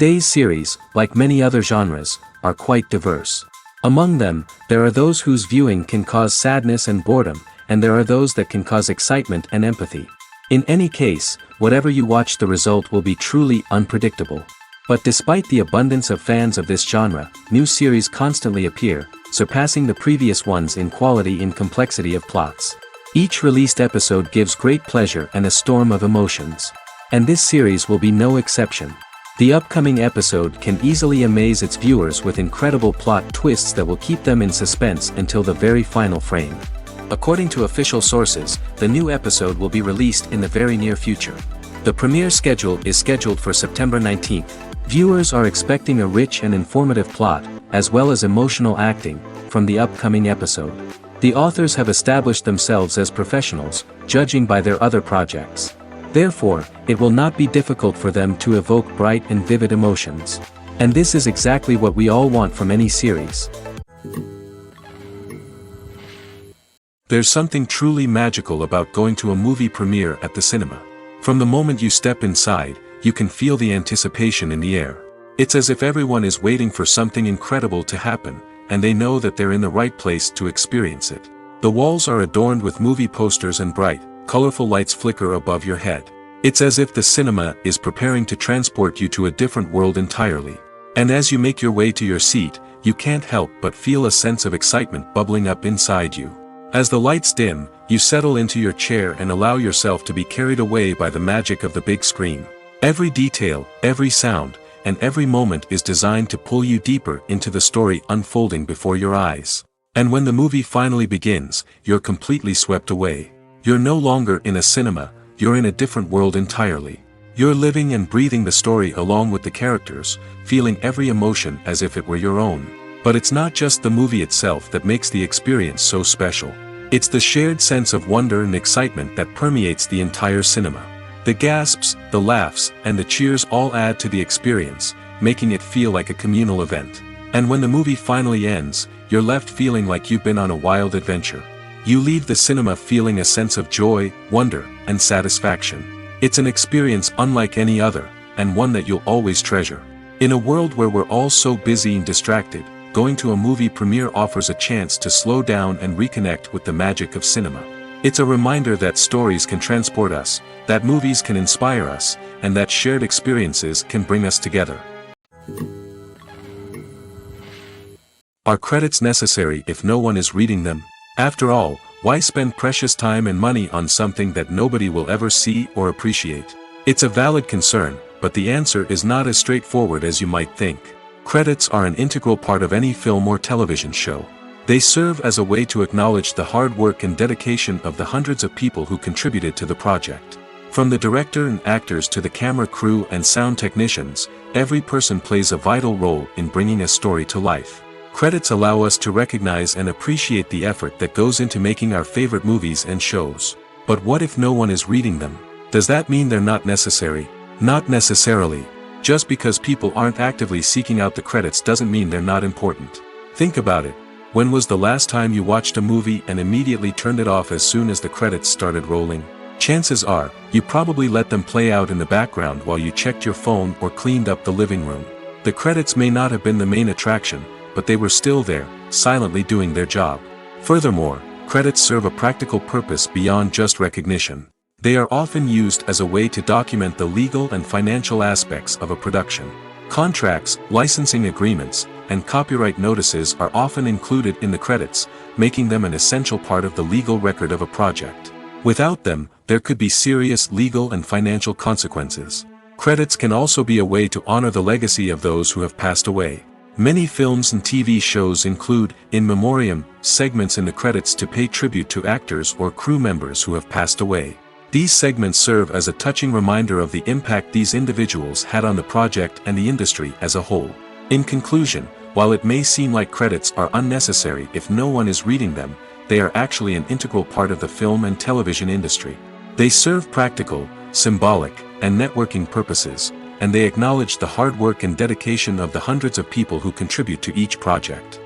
Today's series, like many other genres, are quite diverse. Among them, there are those whose viewing can cause sadness and boredom, and there are those that can cause excitement and empathy. In any case, whatever you watch, the result will be truly unpredictable. But despite the abundance of fans of this genre, new series constantly appear, surpassing the previous ones in quality and complexity of plots. Each released episode gives great pleasure and a storm of emotions. And this series will be no exception. The upcoming episode can easily amaze its viewers with incredible plot twists that will keep them in suspense until the very final frame. According to official sources, the new episode will be released in the very near future. The premiere schedule is scheduled for September 19th. Viewers are expecting a rich and informative plot, as well as emotional acting, from the upcoming episode. The authors have established themselves as professionals, judging by their other projects. Therefore, it will not be difficult for them to evoke bright and vivid emotions. And this is exactly what we all want from any series. There's something truly magical about going to a movie premiere at the cinema. From the moment you step inside, you can feel the anticipation in the air. It's as if everyone is waiting for something incredible to happen, and they know that they're in the right place to experience it. The walls are adorned with movie posters and bright, colorful lights flicker above your head. It's as if the cinema is preparing to transport you to a different world entirely. And as you make your way to your seat, you can't help but feel a sense of excitement bubbling up inside you. As the lights dim, you settle into your chair and allow yourself to be carried away by the magic of the big screen. Every detail, every sound, and every moment is designed to pull you deeper into the story unfolding before your eyes. And when the movie finally begins, you're completely swept away. You're no longer in a cinema, you're in a different world entirely. You're living and breathing the story along with the characters, feeling every emotion as if it were your own. But it's not just the movie itself that makes the experience so special. It's the shared sense of wonder and excitement that permeates the entire cinema. The gasps, the laughs, and the cheers all add to the experience, making it feel like a communal event. And when the movie finally ends, you're left feeling like you've been on a wild adventure. You leave the cinema feeling a sense of joy, wonder, and satisfaction. It's an experience unlike any other, and one that you'll always treasure. In a world where we're all so busy and distracted, going to a movie premiere offers a chance to slow down and reconnect with the magic of cinema. It's a reminder that stories can transport us, that movies can inspire us, and that shared experiences can bring us together. Are credits necessary if no one is reading them? After all, why spend precious time and money on something that nobody will ever see or appreciate? It's a valid concern, but the answer is not as straightforward as you might think. Credits are an integral part of any film or television show. They serve as a way to acknowledge the hard work and dedication of the hundreds of people who contributed to the project. From the director and actors to the camera crew and sound technicians, every person plays a vital role in bringing a story to life. Credits allow us to recognize and appreciate the effort that goes into making our favorite movies and shows. But what if no one is reading them? Does that mean they're not necessary? Not necessarily. Just because people aren't actively seeking out the credits doesn't mean they're not important. Think about it. When was the last time you watched a movie and immediately turned it off as soon as the credits started rolling? Chances are, you probably let them play out in the background while you checked your phone or cleaned up the living room. The credits may not have been the main attraction, but they were still there, silently doing their job. Furthermore, credits serve a practical purpose beyond just recognition. They are often used as a way to document the legal and financial aspects of a production. Contracts, licensing agreements, and copyright notices are often included in the credits, making them an essential part of the legal record of a project. Without them, there could be serious legal and financial consequences. Credits can also be a way to honor the legacy of those who have passed away. Many films and TV shows include, in memoriam, segments in the credits to pay tribute to actors or crew members who have passed away. These segments serve as a touching reminder of the impact these individuals had on the project and the industry as a whole. In conclusion, while it may seem like credits are unnecessary if no one is reading them, they are actually an integral part of the film and television industry. They serve practical, symbolic, and networking purposes, and they acknowledge the hard work and dedication of the hundreds of people who contribute to each project.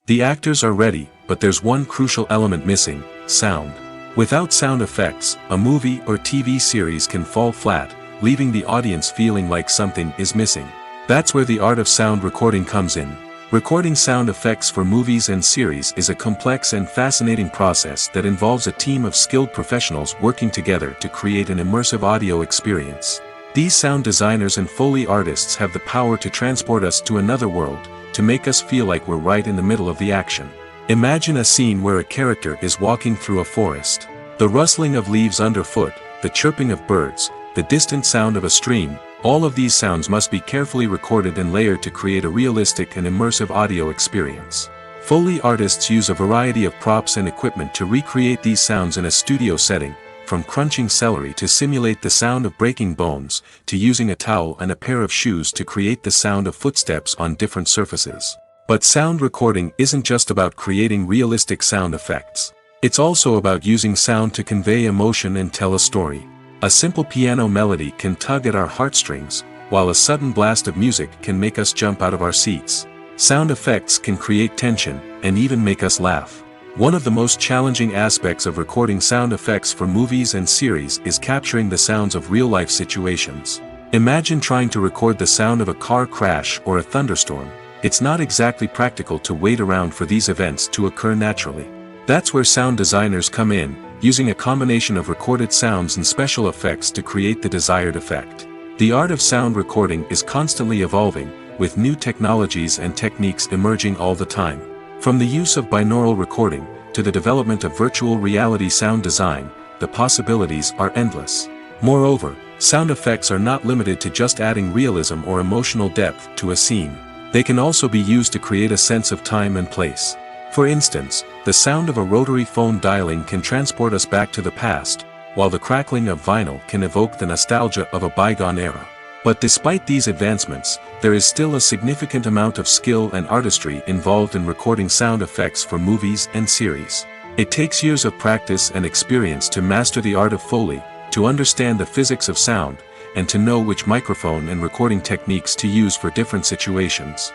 The actors are ready, but there's one crucial element missing: sound. Without sound effects, a movie or TV series can fall flat, leaving the audience feeling like something is missing. That's where the art of sound recording comes in. Recording sound effects for movies and series is a complex and fascinating process that involves a team of skilled professionals working together to create an immersive audio experience. These sound designers and Foley artists have the power to transport us to another world, to make us feel like we're right in the middle of the action. Imagine a scene where a character is walking through a forest. The rustling of leaves underfoot, the chirping of birds, the distant sound of a stream, all of these sounds must be carefully recorded and layered to create a realistic and immersive audio experience. Foley artists use a variety of props and equipment to recreate these sounds in a studio setting, from crunching celery to simulate the sound of breaking bones, to using a towel and a pair of shoes to create the sound of footsteps on different surfaces. But sound recording isn't just about creating realistic sound effects. It's also about using sound to convey emotion and tell a story. A simple piano melody can tug at our heartstrings, while a sudden blast of music can make us jump out of our seats. Sound effects can create tension, and even make us laugh. One of the most challenging aspects of recording sound effects for movies and series is capturing the sounds of real-life situations. Imagine trying to record the sound of a car crash or a thunderstorm. It's not exactly practical to wait around for these events to occur naturally. That's where sound designers come in, using a combination of recorded sounds and special effects to create the desired effect. The art of sound recording is constantly evolving, with new technologies and techniques emerging all the time. From the use of binaural recording, to the development of virtual reality sound design, the possibilities are endless. Moreover, sound effects are not limited to just adding realism or emotional depth to a scene. They can also be used to create a sense of time and place. For instance, the sound of a rotary phone dialing can transport us back to the past, while the crackling of vinyl can evoke the nostalgia of a bygone era. But despite these advancements, there is still a significant amount of skill and artistry involved in recording sound effects for movies and series. It takes years of practice and experience to master the art of Foley, to understand the physics of sound, and to know which microphone and recording techniques to use for different situations.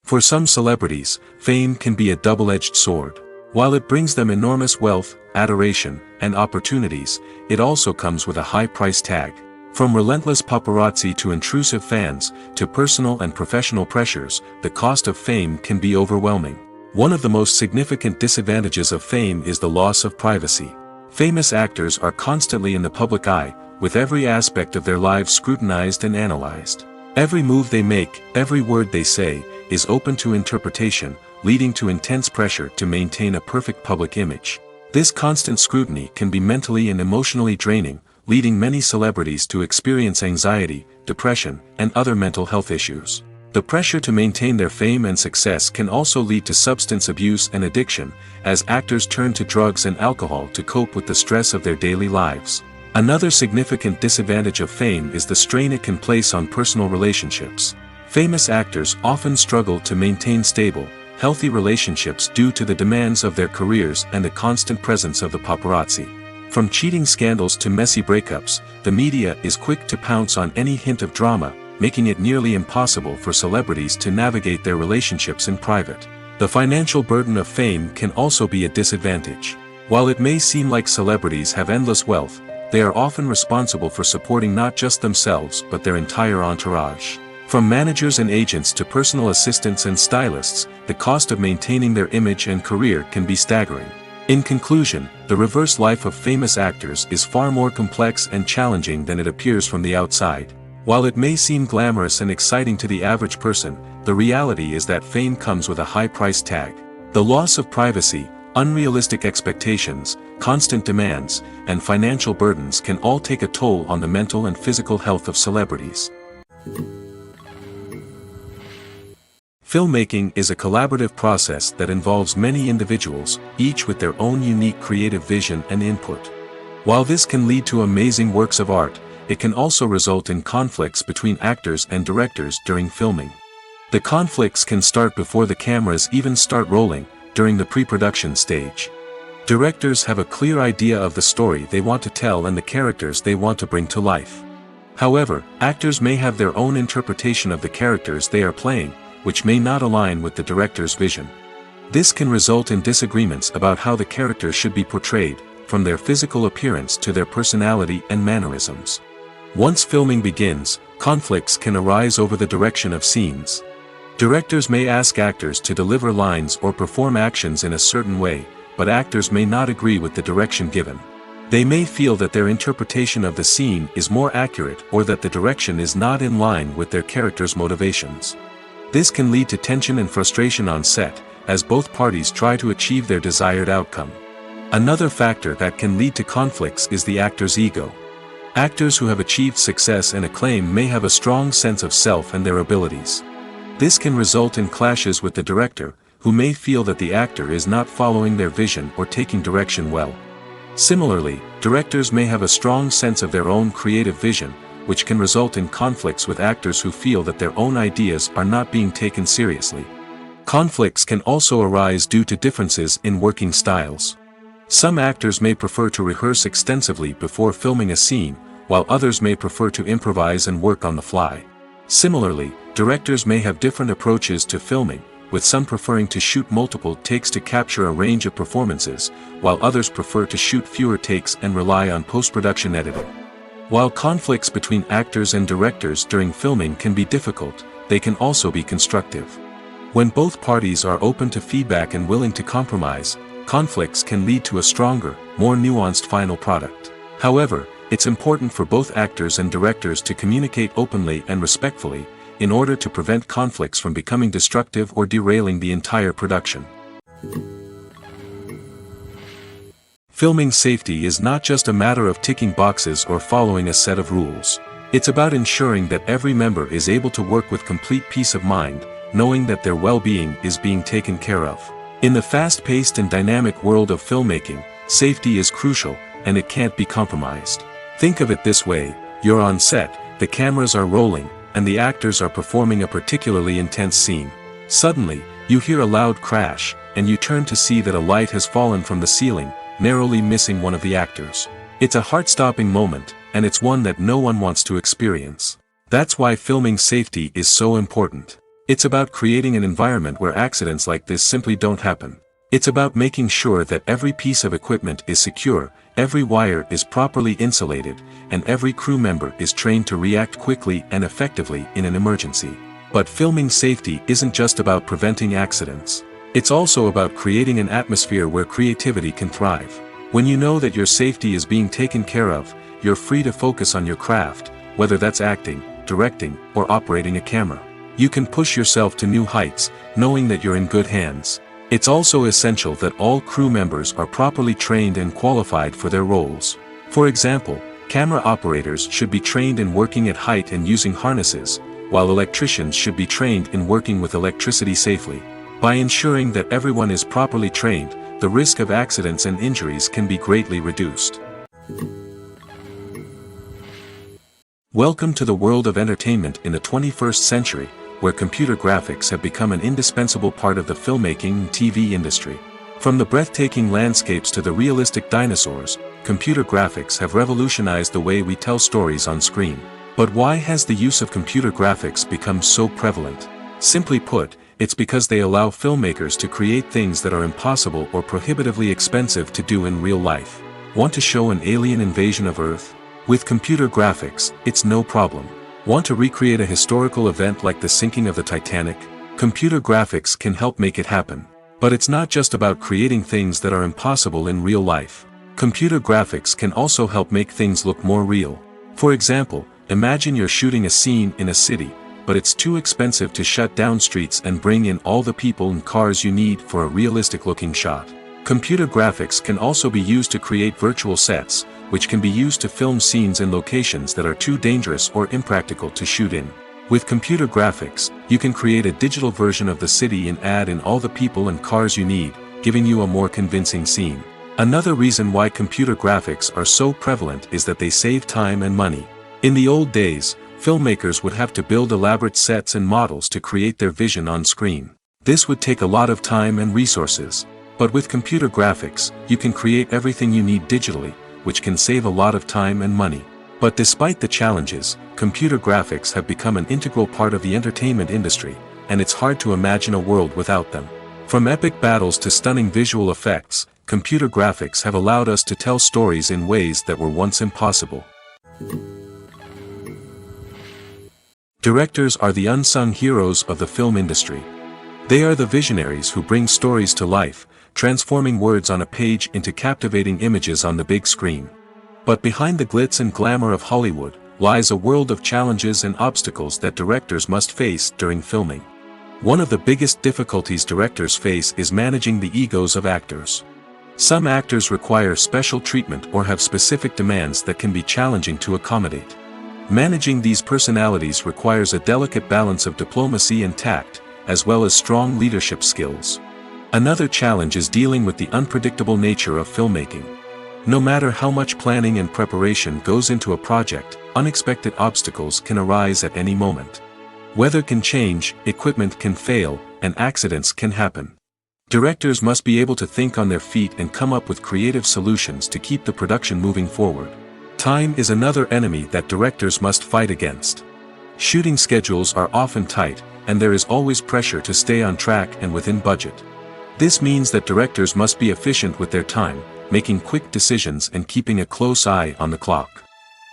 For some celebrities, fame can be a double-edged sword. While it brings them enormous wealth, adoration, and opportunities, it also comes with a high price tag. From relentless paparazzi to intrusive fans, to personal and professional pressures, the cost of fame can be overwhelming. One of the most significant disadvantages of fame is the loss of privacy. Famous actors are constantly in the public eye, with every aspect of their lives scrutinized and analyzed. Every move they make, every word they say, is open to interpretation, leading to intense pressure to maintain a perfect public image. This constant scrutiny can be mentally and emotionally draining, leading many celebrities to experience anxiety, depression, and other mental health issues. The pressure to maintain their fame and success can also lead to substance abuse and addiction, as actors turn to drugs and alcohol to cope with the stress of their daily lives. Another significant disadvantage of fame is the strain it can place on personal relationships. Famous actors often struggle to maintain stable, healthy relationships due to the demands of their careers and the constant presence of the paparazzi. From cheating scandals to messy breakups, the media is quick to pounce on any hint of drama, making it nearly impossible for celebrities to navigate their relationships in private. The financial burden of fame can also be a disadvantage. While it may seem like celebrities have endless wealth, they are often responsible for supporting not just themselves but their entire entourage. From managers and agents to personal assistants and stylists, the cost of maintaining their image and career can be staggering. In conclusion, the reverse life of famous actors is far more complex and challenging than it appears from the outside. While it may seem glamorous and exciting to the average person, the reality is that fame comes with a high price tag. The loss of privacy, unrealistic expectations, constant demands, and financial burdens can all take a toll on the mental and physical health of celebrities. Filmmaking is a collaborative process that involves many individuals, each with their own unique creative vision and input. While this can lead to amazing works of art, it can also result in conflicts between actors and directors during filming. The conflicts can start before the cameras even start rolling, during the pre-production stage. Directors have a clear idea of the story they want to tell and the characters they want to bring to life. However, actors may have their own interpretation of the characters they are playing, which may not align with the director's vision. This can result in disagreements about how the characters should be portrayed, from their physical appearance to their personality and mannerisms. Once filming begins, conflicts can arise over the direction of scenes. Directors may ask actors to deliver lines or perform actions in a certain way, but actors may not agree with the direction given. They may feel that their interpretation of the scene is more accurate or that the direction is not in line with their character's motivations. This can lead to tension and frustration on set, as both parties try to achieve their desired outcome. Another factor that can lead to conflicts is the actor's ego. Actors who have achieved success and acclaim may have a strong sense of self and their abilities. This can result in clashes with the director, who may feel that the actor is not following their vision or taking direction well. Similarly, directors may have a strong sense of their own creative vision, which can result in conflicts with actors who feel that their own ideas are not being taken seriously. Conflicts can also arise due to differences in working styles. Some actors may prefer to rehearse extensively before filming a scene, while others may prefer to improvise and work on the fly. Similarly, directors may have different approaches to filming, with some preferring to shoot multiple takes to capture a range of performances, while others prefer to shoot fewer takes and rely on post-production editing. While conflicts between actors and directors during filming can be difficult, they can also be constructive. When both parties are open to feedback and willing to compromise, conflicts can lead to a stronger, more nuanced final product. However, it's important for both actors and directors to communicate openly and respectfully, in order to prevent conflicts from becoming destructive or derailing the entire production. Filming safety is not just a matter of ticking boxes or following a set of rules. It's about ensuring that every member is able to work with complete peace of mind, knowing that their well-being is being taken care of. In the fast-paced and dynamic world of filmmaking, safety is crucial, and it can't be compromised. Think of it this way: you're on set, the cameras are rolling, and the actors are performing a particularly intense scene. Suddenly, you hear a loud crash, and you turn to see that a light has fallen from the ceiling, narrowly missing one of the actors. It's a heart-stopping moment, and it's one that no one wants to experience. That's why filming safety is so important. It's about creating an environment where accidents like this simply don't happen. It's about making sure that every piece of equipment is secure, every wire is properly insulated, and every crew member is trained to react quickly and effectively in an emergency. But filming safety isn't just about preventing accidents. It's also about creating an atmosphere where creativity can thrive. When you know that your safety is being taken care of, you're free to focus on your craft, whether that's acting, directing, or operating a camera. You can push yourself to new heights, knowing that you're in good hands. It's also essential that all crew members are properly trained and qualified for their roles. For example, camera operators should be trained in working at height and using harnesses, while electricians should be trained in working with electricity safely. By ensuring that everyone is properly trained, the risk of accidents and injuries can be greatly reduced. Welcome to the world of entertainment in the 21st century, where computer graphics have become an indispensable part of the filmmaking and TV industry. From the breathtaking landscapes to the realistic dinosaurs, computer graphics have revolutionized the way we tell stories on screen. But why has the use of computer graphics become so prevalent? Simply put, it's because they allow filmmakers to create things that are impossible or prohibitively expensive to do in real life. Want to show an alien invasion of Earth? With computer graphics, it's no problem. Want to recreate a historical event like the sinking of the Titanic? Computer graphics can help make it happen. But it's not just about creating things that are impossible in real life. Computer graphics can also help make things look more real. For example, imagine you're shooting a scene in a city, but it's too expensive to shut down streets and bring in all the people and cars you need for a realistic-looking shot. Computer graphics can also be used to create virtual sets, which can be used to film scenes in locations that are too dangerous or impractical to shoot in. With computer graphics, you can create a digital version of the city and add in all the people and cars you need, giving you a more convincing scene. Another reason why computer graphics are so prevalent is that they save time and money. In the old days, filmmakers would have to build elaborate sets and models to create their vision on screen. This would take a lot of time and resources. But with computer graphics, you can create everything you need digitally, which can save a lot of time and money. But despite the challenges, computer graphics have become an integral part of the entertainment industry, and it's hard to imagine a world without them. From epic battles to stunning visual effects, computer graphics have allowed us to tell stories in ways that were once impossible. Directors are the unsung heroes of the film industry. They are the visionaries who bring stories to life, transforming words on a page into captivating images on the big screen. But behind the glitz and glamour of Hollywood lies a world of challenges and obstacles that directors must face during filming. One of the biggest difficulties directors face is managing the egos of actors. Some actors require special treatment or have specific demands that can be challenging to accommodate. Managing these personalities requires a delicate balance of diplomacy and tact, as well as strong leadership skills. Another challenge is dealing with the unpredictable nature of filmmaking. No matter how much planning and preparation goes into a project, unexpected obstacles can arise at any moment. Weather can change, equipment can fail, and accidents can happen. Directors must be able to think on their feet and come up with creative solutions to keep the production moving forward. Time is another enemy that directors must fight against. Shooting schedules are often tight, and there is always pressure to stay on track and within budget. This means that directors must be efficient with their time, making quick decisions and keeping a close eye on the clock.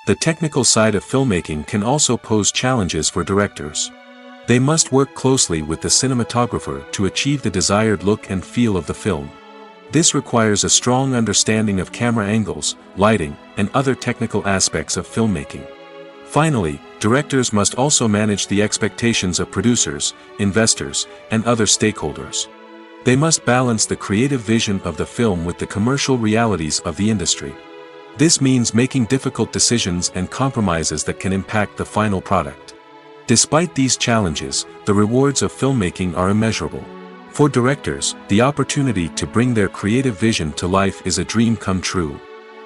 The technical side of filmmaking can also pose challenges for directors. They must work closely with the cinematographer to achieve the desired look and feel of the film. This requires a strong understanding of camera angles, lighting, and other technical aspects of filmmaking. Finally, directors must also manage the expectations of producers, investors, and other stakeholders. They must balance the creative vision of the film with the commercial realities of the industry. This means making difficult decisions and compromises that can impact the final product. Despite these challenges, the rewards of filmmaking are immeasurable. For directors, the opportunity to bring their creative vision to life is a dream come true.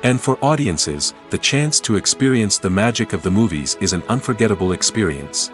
And for audiences, the chance to experience the magic of the movies is an unforgettable experience.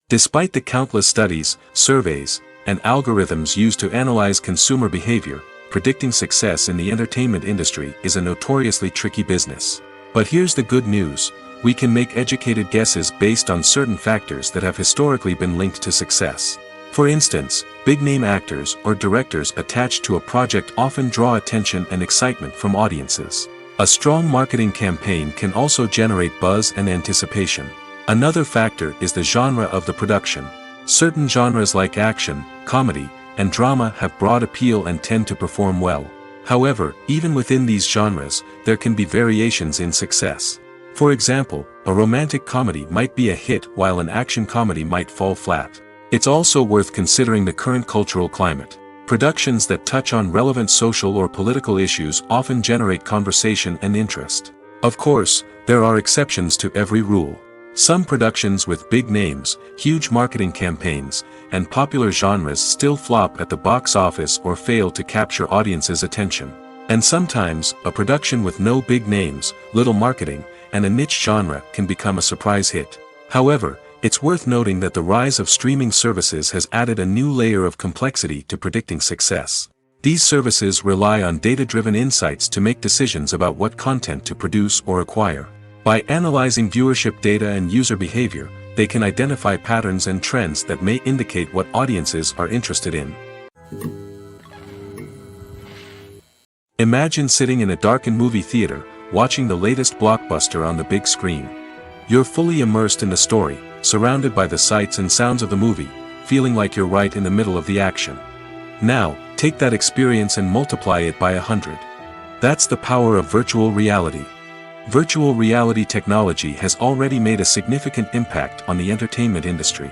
Despite the countless studies, surveys, and algorithms used to analyze consumer behavior, predicting success in the entertainment industry is a notoriously tricky business. But here's the good news: we can make educated guesses based on certain factors that have historically been linked to success. For instance, big-name actors or directors attached to a project often draw attention and excitement from audiences. A strong marketing campaign can also generate buzz and anticipation. Another factor is the genre of the production. Certain genres like action, comedy, and drama have broad appeal and tend to perform well. However, even within these genres, there can be variations in success. For example, a romantic comedy might be a hit while an action comedy might fall flat. It's also worth considering the current cultural climate. Productions that touch on relevant social or political issues often generate conversation and interest. Of course, there are exceptions to every rule. Some productions with big names, huge marketing campaigns, and popular genres still flop at the box office or fail to capture audiences' attention. And sometimes, a production with no big names, little marketing, and a niche genre can become a surprise hit. However, it's worth noting that the rise of streaming services has added a new layer of complexity to predicting success. These services rely on data-driven insights to make decisions about what content to produce or acquire. By analyzing viewership data and user behavior, they can identify patterns and trends that may indicate what audiences are interested in. Imagine sitting in a darkened movie theater, watching the latest blockbuster on the big screen. You're fully immersed in the story, surrounded by the sights and sounds of the movie, feeling like you're right in the middle of the action. Now, take that experience and multiply it by 100. That's the power of virtual reality. Virtual reality technology has already made a significant impact on the entertainment industry.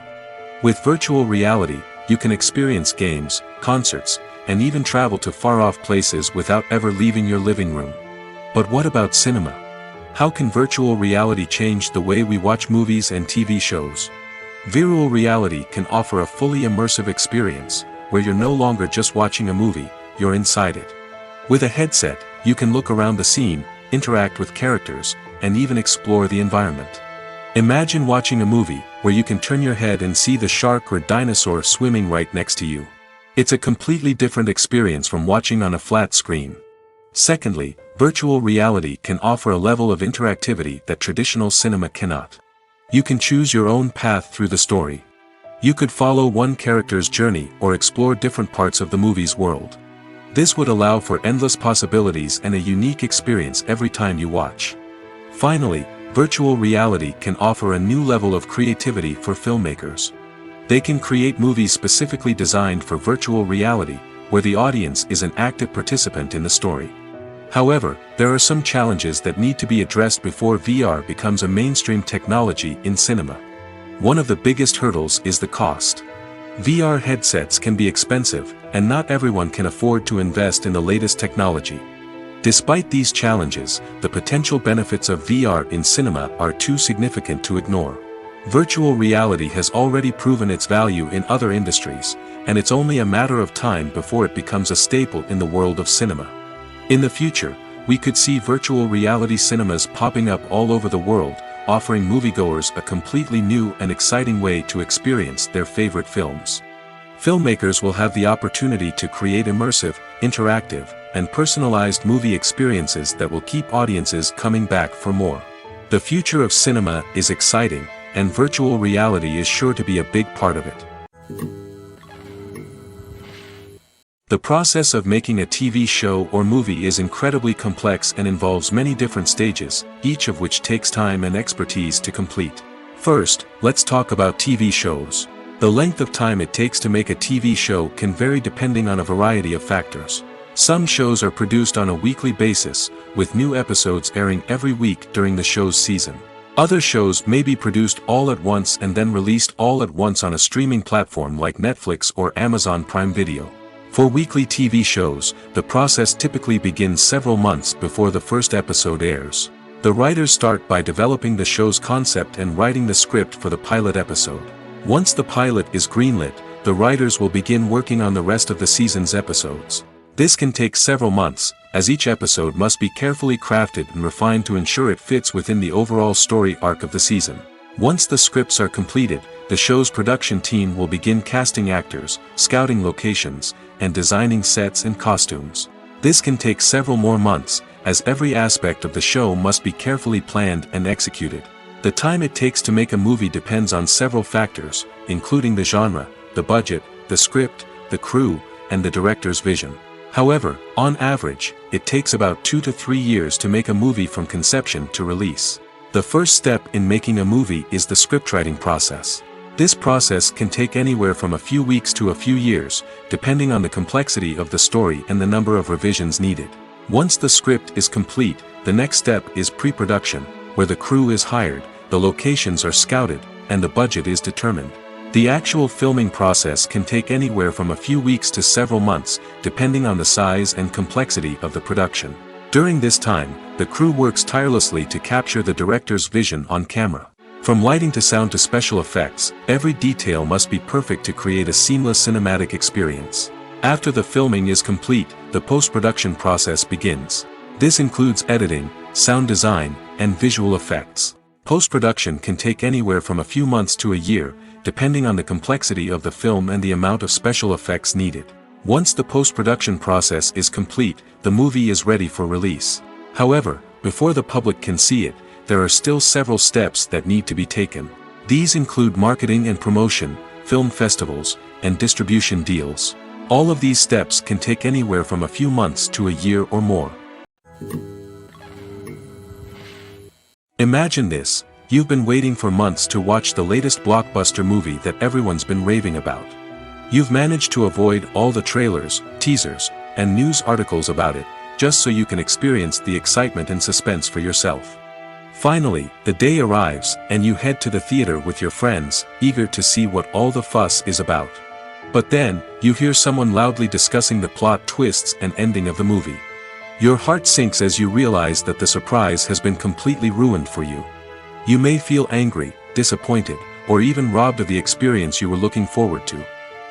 With virtual reality, you can experience games, concerts, and even travel to far-off places without ever leaving your living room. But what about cinema? How can virtual reality change the way we watch movies and TV shows? Virtual reality can offer a fully immersive experience, where you're no longer just watching a movie, you're inside it. With a headset, you can look around the scene, interact with characters, and even explore the environment. Imagine watching a movie where you can turn your head and see the shark or dinosaur swimming right next to you. It's a completely different experience from watching on a flat screen. Secondly, virtual reality can offer a level of interactivity that traditional cinema cannot. You can choose your own path through the story. You could follow one character's journey or explore different parts of the movie's world. This would allow for endless possibilities and a unique experience every time you watch. Finally, virtual reality can offer a new level of creativity for filmmakers. They can create movies specifically designed for virtual reality, where the audience is an active participant in the story. However, there are some challenges that need to be addressed before VR becomes a mainstream technology in cinema. One of the biggest hurdles is the cost. VR headsets can be expensive, and not everyone can afford to invest in the latest technology. Despite these challenges, the potential benefits of VR in cinema are too significant to ignore. Virtual reality has already proven its value in other industries, and it's only a matter of time before it becomes a staple in the world of cinema. In the future, we could see virtual reality cinemas popping up all over the world, offering moviegoers a completely new and exciting way to experience their favorite films. Filmmakers will have the opportunity to create immersive, interactive, and personalized movie experiences that will keep audiences coming back for more. The future of cinema is exciting, and virtual reality is sure to be a big part of it. The process of making a TV show or movie is incredibly complex and involves many different stages, each of which takes time and expertise to complete. First, let's talk about TV shows. The length of time it takes to make a TV show can vary depending on a variety of factors. Some shows are produced on a weekly basis, with new episodes airing every week during the show's season. Other shows may be produced all at once and then released all at once on a streaming platform like Netflix or Amazon Prime Video. For weekly TV shows, the process typically begins several months before the first episode airs. The writers start by developing the show's concept and writing the script for the pilot episode. Once the pilot is greenlit, the writers will begin working on the rest of the season's episodes. This can take several months, as each episode must be carefully crafted and refined to ensure it fits within the overall story arc of the season. Once the scripts are completed, the show's production team will begin casting actors, scouting locations, and designing sets and costumes. This can take several more months, as every aspect of the show must be carefully planned and executed. The time it takes to make a movie depends on several factors, including the genre, the budget, the script, the crew, and the director's vision. However, on average, it takes about 2 to 3 years to make a movie from conception to release. The first step in making a movie is the scriptwriting process. This process can take anywhere from a few weeks to a few years, depending on the complexity of the story and the number of revisions needed. Once the script is complete, the next step is pre-production, where the crew is hired, the locations are scouted, and the budget is determined. The actual filming process can take anywhere from a few weeks to several months, depending on the size and complexity of the production. During this time, the crew works tirelessly to capture the director's vision on camera. From lighting to sound to special effects, every detail must be perfect to create a seamless cinematic experience. After the filming is complete, the post-production process begins. This includes editing, sound design, and visual effects. Post-production can take anywhere from a few months to a year, depending on the complexity of the film and the amount of special effects needed. Once the post-production process is complete, the movie is ready for release. However, before the public can see it, there are still several steps that need to be taken. These include marketing and promotion, film festivals, and distribution deals. All of these steps can take anywhere from a few months to a year or more. Imagine this: you've been waiting for months to watch the latest blockbuster movie that everyone's been raving about. You've managed to avoid all the trailers, teasers, and news articles about it, just so you can experience the excitement and suspense for yourself. Finally, the day arrives, and you head to the theater with your friends, eager to see what all the fuss is about. But then, you hear someone loudly discussing the plot twists and ending of the movie. Your heart sinks as you realize that the surprise has been completely ruined for you. You may feel angry, disappointed, or even robbed of the experience you were looking forward to.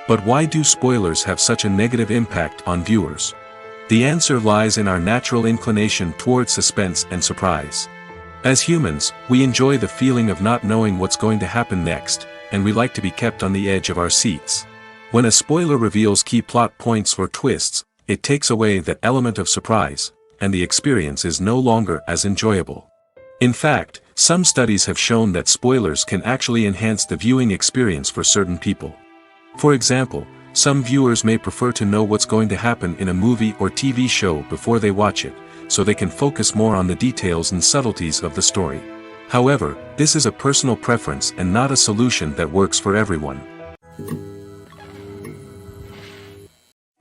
But why do spoilers have such a negative impact on viewers? The answer lies in our natural inclination towards suspense and surprise. As humans, we enjoy the feeling of not knowing what's going to happen next, and we like to be kept on the edge of our seats. When a spoiler reveals key plot points or twists, it takes away that element of surprise, and the experience is no longer as enjoyable. In fact, Some studies have shown that spoilers can actually enhance the viewing experience for certain people. For example, some viewers may prefer to know what's going to happen in a movie or TV show before they watch it, so they can focus more on the details and subtleties of the story. However, this is a personal preference and not a solution that works for everyone.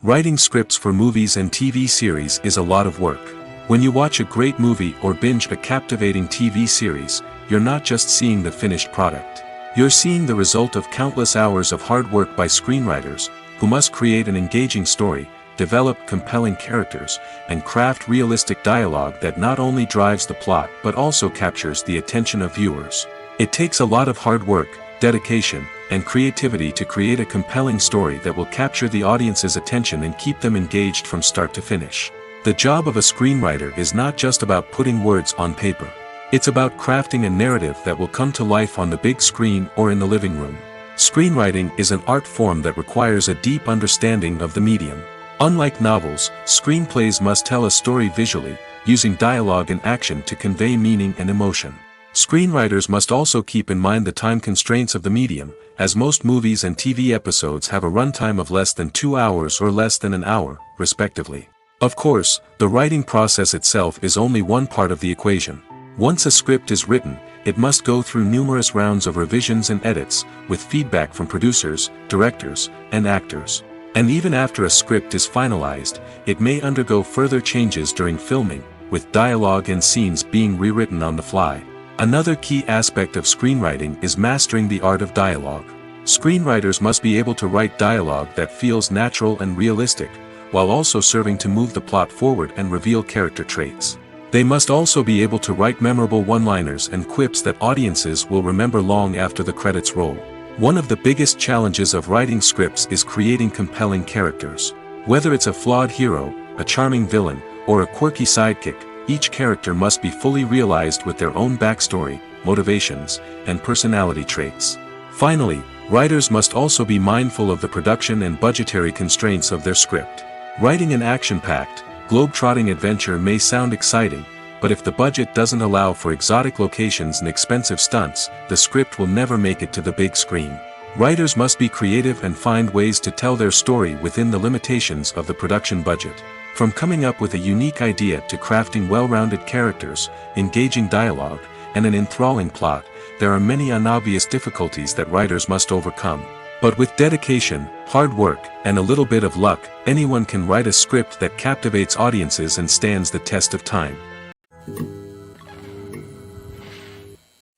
Writing scripts for movies and TV series is a lot of work. When you watch a great movie or binge a captivating TV series, you're not just seeing the finished product. You're seeing the result of countless hours of hard work by screenwriters, who must create an engaging story, develop compelling characters, and craft realistic dialogue that not only drives the plot but also captures the attention of viewers. It takes a lot of hard work, dedication, and creativity to create a compelling story that will capture the audience's attention and keep them engaged from start to finish. The job of a screenwriter is not just about putting words on paper. It's about crafting a narrative that will come to life on the big screen or in the living room. Screenwriting is an art form that requires a deep understanding of the medium. Unlike novels, screenplays must tell a story visually, using dialogue and action to convey meaning and emotion. Screenwriters must also keep in mind the time constraints of the medium, as most movies and TV episodes have a runtime of less than 2 hours or less than an hour, respectively. Of course, the writing process itself is only one part of the equation. Once a script is written, it must go through numerous rounds of revisions and edits, with feedback from producers, directors, and actors. And even after a script is finalized, it may undergo further changes during filming, with dialogue and scenes being rewritten on the fly. Another key aspect of screenwriting is mastering the art of dialogue. Screenwriters must be able to write dialogue that feels natural and realistic, while also serving to move the plot forward and reveal character traits. They must also be able to write memorable one-liners and quips that audiences will remember long after the credits roll. One of the biggest challenges of writing scripts is creating compelling characters. Whether it's a flawed hero, a charming villain, or a quirky sidekick, each character must be fully realized with their own backstory, motivations, and personality traits. Finally, writers must also be mindful of the production and budgetary constraints of their script. Writing an action-packed, globe-trotting adventure may sound exciting, but if the budget doesn't allow for exotic locations and expensive stunts, the script will never make it to the big screen. Writers must be creative and find ways to tell their story within the limitations of the production budget. From coming up with a unique idea to crafting well-rounded characters, engaging dialogue, and an enthralling plot, there are many unobvious difficulties that writers must overcome. But with dedication, hard work, and a little bit of luck, anyone can write a script that captivates audiences and stands the test of time.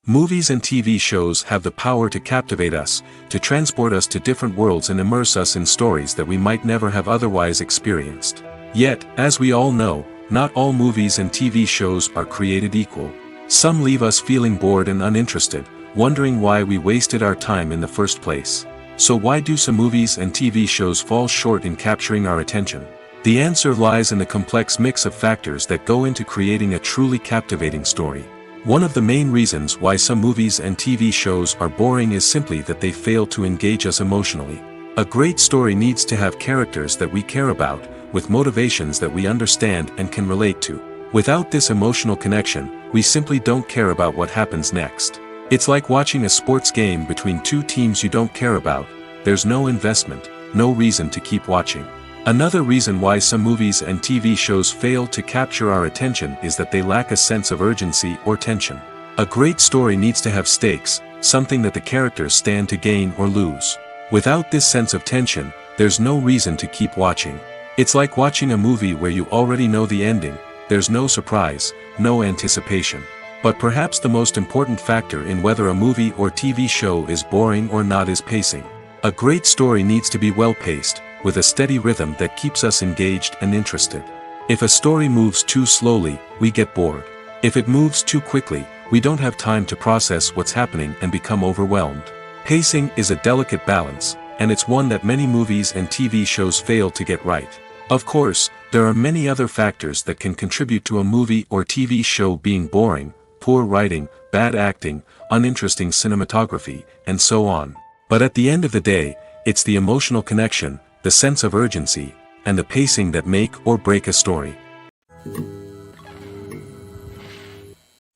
Movies and TV shows have the power to captivate us, to transport us to different worlds and immerse us in stories that we might never have otherwise experienced. Yet, as we all know, not all movies and TV shows are created equal. Some leave us feeling bored and uninterested, wondering why we wasted our time in the first place. So why do some movies and TV shows fall short in capturing our attention? The answer lies in the complex mix of factors that go into creating a truly captivating story. One of the main reasons why some movies and TV shows are boring is simply that they fail to engage us emotionally. A great story needs to have characters that we care about, with motivations that we understand and can relate to. Without this emotional connection, we simply don't care about what happens next. It's like watching a sports game between two teams you don't care about. There's no investment, no reason to keep watching. Another reason why some movies and TV shows fail to capture our attention is that they lack a sense of urgency or tension. A great story needs to have stakes, something that the characters stand to gain or lose. Without this sense of tension, there's no reason to keep watching. It's like watching a movie where you already know the ending. There's no surprise, no anticipation. But perhaps the most important factor in whether a movie or TV show is boring or not is pacing. A great story needs to be well-paced, with a steady rhythm that keeps us engaged and interested. If a story moves too slowly, we get bored. If it moves too quickly, we don't have time to process what's happening and become overwhelmed. Pacing is a delicate balance, and it's one that many movies and TV shows fail to get right. Of course, there are many other factors that can contribute to a movie or TV show being boring: poor writing, bad acting, uninteresting cinematography, and so on. But at the end of the day, it's the emotional connection, the sense of urgency, and the pacing that make or break a story.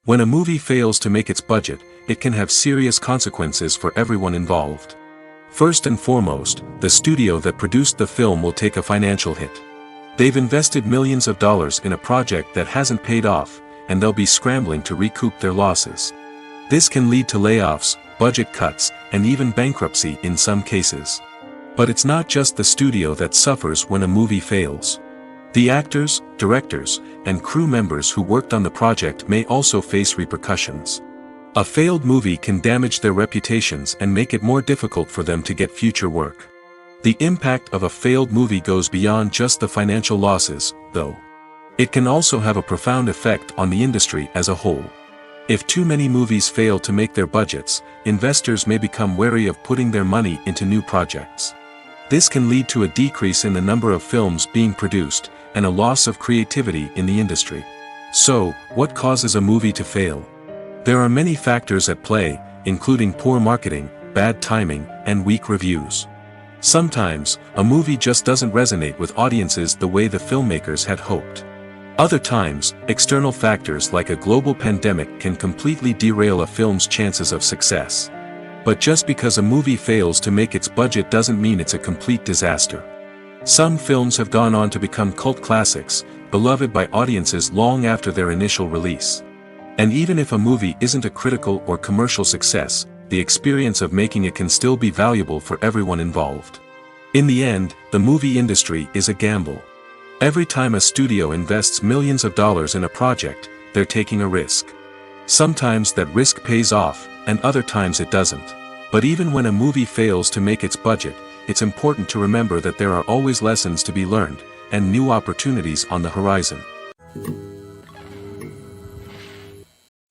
When a movie fails to make its budget, it can have serious consequences for everyone involved. First and foremost, the studio that produced the film will take a financial hit. They've invested millions of dollars in a project that hasn't paid off, and they'll be scrambling to recoup their losses. This can lead to layoffs, budget cuts, and even bankruptcy in some cases. But it's not just the studio that suffers when a movie fails. The actors, directors, and crew members who worked on the project may also face repercussions. A failed movie can damage their reputations and make it more difficult for them to get future work. The impact of a failed movie goes beyond just the financial losses, though. It can also have a profound effect on the industry as a whole. If too many movies fail to make their budgets, investors may become wary of putting their money into new projects. This can lead to a decrease in the number of films being produced, and a loss of creativity in the industry. So, what causes a movie to fail? There are many factors at play, including poor marketing, bad timing, and weak reviews. Sometimes, a movie just doesn't resonate with audiences the way the filmmakers had hoped. Other times, external factors like a global pandemic can completely derail a film's chances of success. But just because a movie fails to make its budget doesn't mean it's a complete disaster. Some films have gone on to become cult classics, beloved by audiences long after their initial release. And even if a movie isn't a critical or commercial success, the experience of making it can still be valuable for everyone involved. In the end, the movie industry is a gamble. Every time a studio invests millions of dollars in a project, they're taking a risk. Sometimes that risk pays off, and other times it doesn't. But even when a movie fails to make its budget, it's important to remember that there are always lessons to be learned, and new opportunities on the horizon.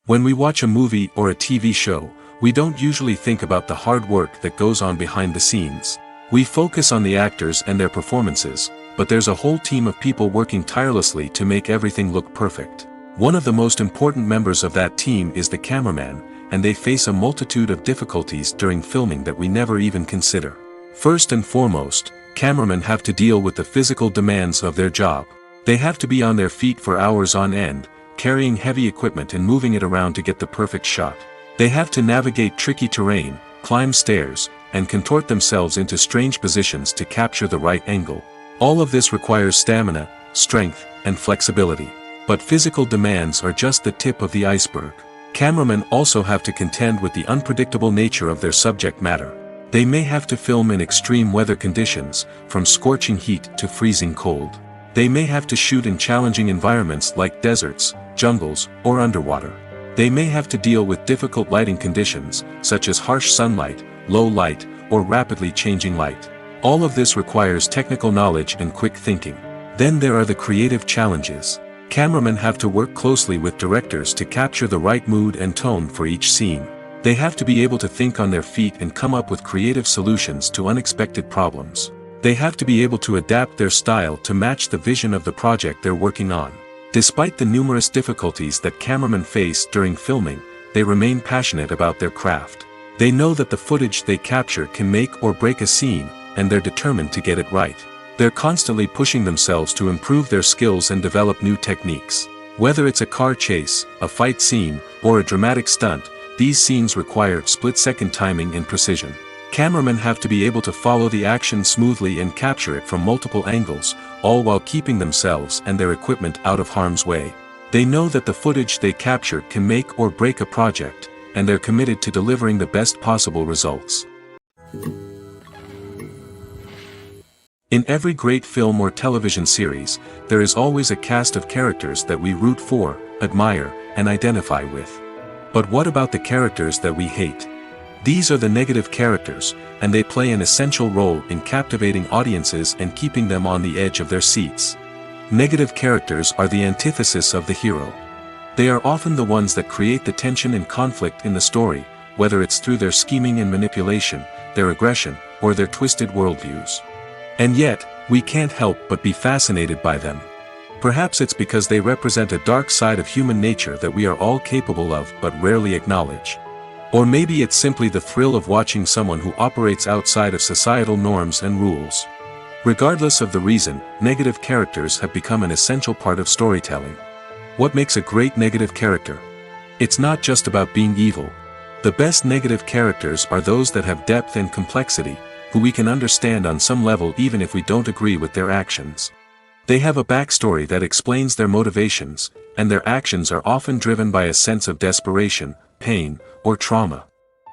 When we watch a movie or a TV show, we don't usually think about the hard work that goes on behind the scenes. We focus on the actors and their performances, but there's a whole team of people working tirelessly to make everything look perfect. One of the most important members of that team is the cameraman, and they face a multitude of difficulties during filming that we never even consider. First and foremost, cameramen have to deal with the physical demands of their job. They have to be on their feet for hours on end, carrying heavy equipment and moving it around to get the perfect shot. They have to navigate tricky terrain, climb stairs, and contort themselves into strange positions to capture the right angle. All of this requires stamina, strength, and flexibility. But physical demands are just the tip of the iceberg. Cameramen also have to contend with the unpredictable nature of their subject matter. They may have to film in extreme weather conditions, from scorching heat to freezing cold. They may have to shoot in challenging environments like deserts, jungles, or underwater. They may have to deal with difficult lighting conditions, such as harsh sunlight, low light, or rapidly changing light. All of this requires technical knowledge and quick thinking. Then there are the creative challenges. Cameramen have to work closely with directors to capture the right mood and tone for each scene. They have to be able to think on their feet and come up with creative solutions to unexpected problems. They have to be able to adapt their style to match the vision of the project they're working on. Despite the numerous difficulties that cameramen face during filming, they remain passionate about their craft. They know that the footage they capture can make or break a scene, and they're determined to get it right. They're constantly pushing themselves to improve their skills and develop new techniques. Whether it's a car chase, a fight scene, or a dramatic stunt, these scenes require split-second timing and precision. Cameramen have to be able to follow the action smoothly and capture it from multiple angles, all while keeping themselves and their equipment out of harm's way. They know that the footage they capture can make or break a project, and they're committed to delivering the best possible results. In every great film or television series, there is always a cast of characters that we root for, admire, and identify with. But what about the characters that we hate? These are the negative characters, and they play an essential role in captivating audiences and keeping them on the edge of their seats. Negative characters are the antithesis of the hero. They are often the ones that create the tension and conflict in the story, whether it's through their scheming and manipulation, their aggression, or their twisted worldviews. And yet, we can't help but be fascinated by them. Perhaps it's because they represent a dark side of human nature that we are all capable of but rarely acknowledge. Or maybe it's simply the thrill of watching someone who operates outside of societal norms and rules. Regardless of the reason, negative characters have become an essential part of storytelling. What makes a great negative character? It's not just about being evil. The best negative characters are those that have depth and complexity, who we can understand on some level even if we don't agree with their actions. They have a backstory that explains their motivations, and their actions are often driven by a sense of desperation, pain, or trauma.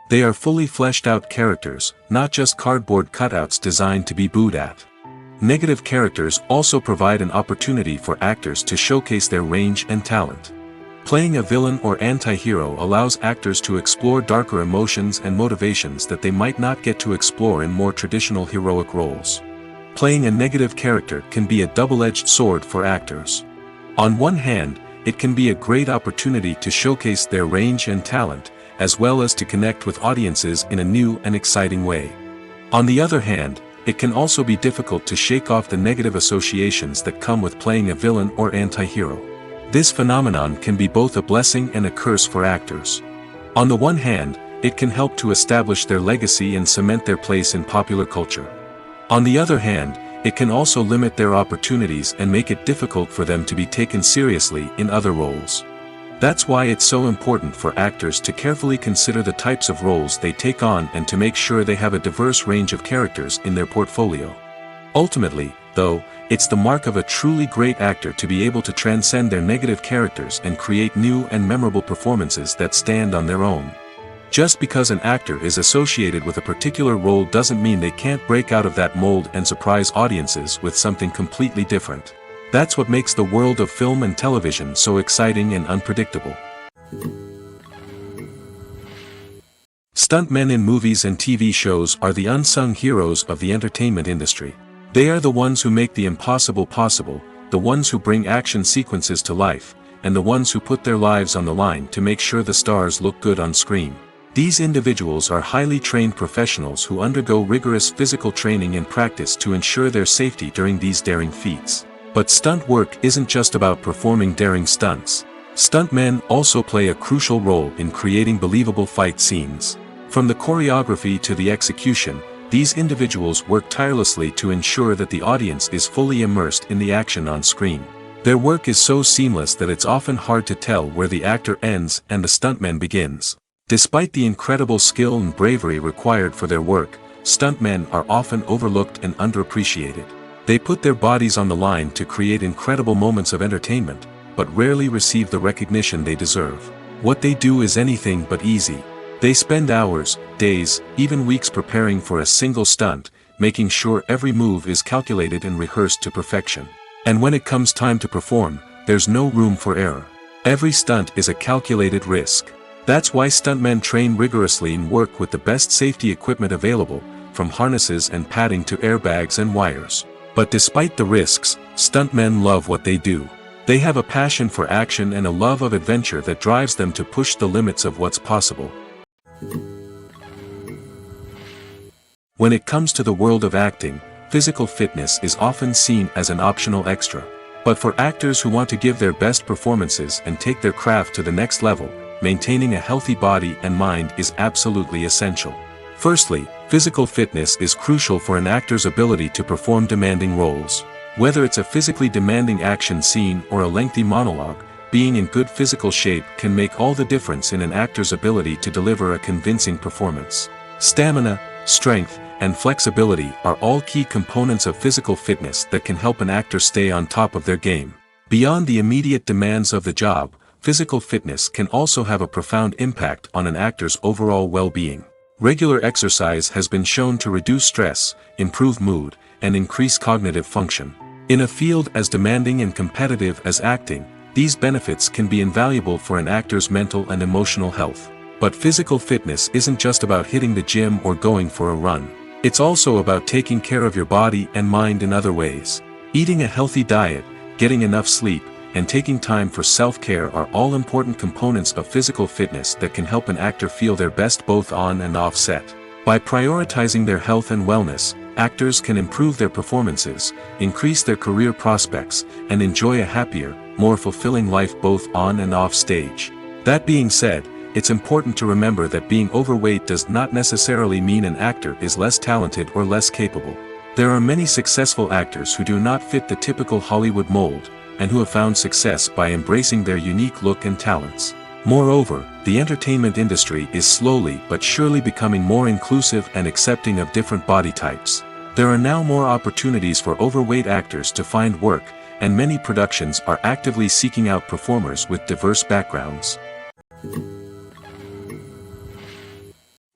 They are fully fleshed out characters, not just cardboard cutouts designed to be booed at. Negative characters also provide an opportunity for actors to showcase their range and talent. Playing a villain or anti-hero allows actors to explore darker emotions and motivations that they might not get to explore in more traditional heroic roles. Playing a negative character can be a double-edged sword for actors. On one hand, it can be a great opportunity to showcase their range and talent, as well as to connect with audiences in a new and exciting way. On the other hand, it can also be difficult to shake off the negative associations that come with playing a villain or anti-hero. This phenomenon can be both a blessing and a curse for actors. On the one hand, it can help to establish their legacy and cement their place in popular culture. On the other hand, it can also limit their opportunities and make it difficult for them to be taken seriously in other roles. That's why it's so important for actors to carefully consider the types of roles they take on and to make sure they have a diverse range of characters in their portfolio. Ultimately, though, it's the mark of a truly great actor to be able to transcend their negative characters and create new and memorable performances that stand on their own. Just because an actor is associated with a particular role doesn't mean they can't break out of that mold and surprise audiences with something completely different. That's what makes the world of film and television so exciting and unpredictable. Stuntmen in movies and TV shows are the unsung heroes of the entertainment industry. They are the ones who make the impossible possible, the ones who bring action sequences to life, and the ones who put their lives on the line to make sure the stars look good on screen. These individuals are highly trained professionals who undergo rigorous physical training and practice to ensure their safety during these daring feats. But stunt work isn't just about performing daring stunts. Stuntmen also play a crucial role in creating believable fight scenes. From the choreography to the execution, these individuals work tirelessly to ensure that the audience is fully immersed in the action on screen. Their work is so seamless that it's often hard to tell where the actor ends and the stuntman begins. Despite the incredible skill and bravery required for their work, stuntmen are often overlooked and underappreciated. They put their bodies on the line to create incredible moments of entertainment, but rarely receive the recognition they deserve. What they do is anything but easy. They spend hours, days, even weeks preparing for a single stunt, making sure every move is calculated and rehearsed to perfection. And when it comes time to perform, there's no room for error. Every stunt is a calculated risk. That's why stuntmen train rigorously and work with the best safety equipment available, from harnesses and padding to airbags and wires. But despite the risks, stuntmen love what they do. They have a passion for action and a love of adventure that drives them to push the limits of what's possible. When it comes to the world of acting, physical fitness is often seen as an optional extra. But for actors who want to give their best performances and take their craft to the next level, maintaining a healthy body and mind is absolutely essential. Firstly, physical fitness is crucial for an actor's ability to perform demanding roles. Whether it's a physically demanding action scene or a lengthy monologue, being in good physical shape can make all the difference in an actor's ability to deliver a convincing performance. Stamina, strength, and flexibility are all key components of physical fitness that can help an actor stay on top of their game. Beyond the immediate demands of the job, physical fitness can also have a profound impact on an actor's overall well-being. Regular exercise has been shown to reduce stress, improve mood, and increase cognitive function. In a field as demanding and competitive as acting, these benefits can be invaluable for an actor's mental and emotional health. But physical fitness isn't just about hitting the gym or going for a run. It's also about taking care of your body and mind in other ways. Eating a healthy diet, getting enough sleep, and taking time for self-care are all important components of physical fitness that can help an actor feel their best both on and off set. By prioritizing their health and wellness, actors can improve their performances, increase their career prospects, and enjoy a happier, more fulfilling life both on and off stage. That being said, it's important to remember that being overweight does not necessarily mean an actor is less talented or less capable. There are many successful actors who do not fit the typical Hollywood mold, and who have found success by embracing their unique look and talents. Moreover, the entertainment industry is slowly but surely becoming more inclusive and accepting of different body types. There are now more opportunities for overweight actors to find work, and many productions are actively seeking out performers with diverse backgrounds.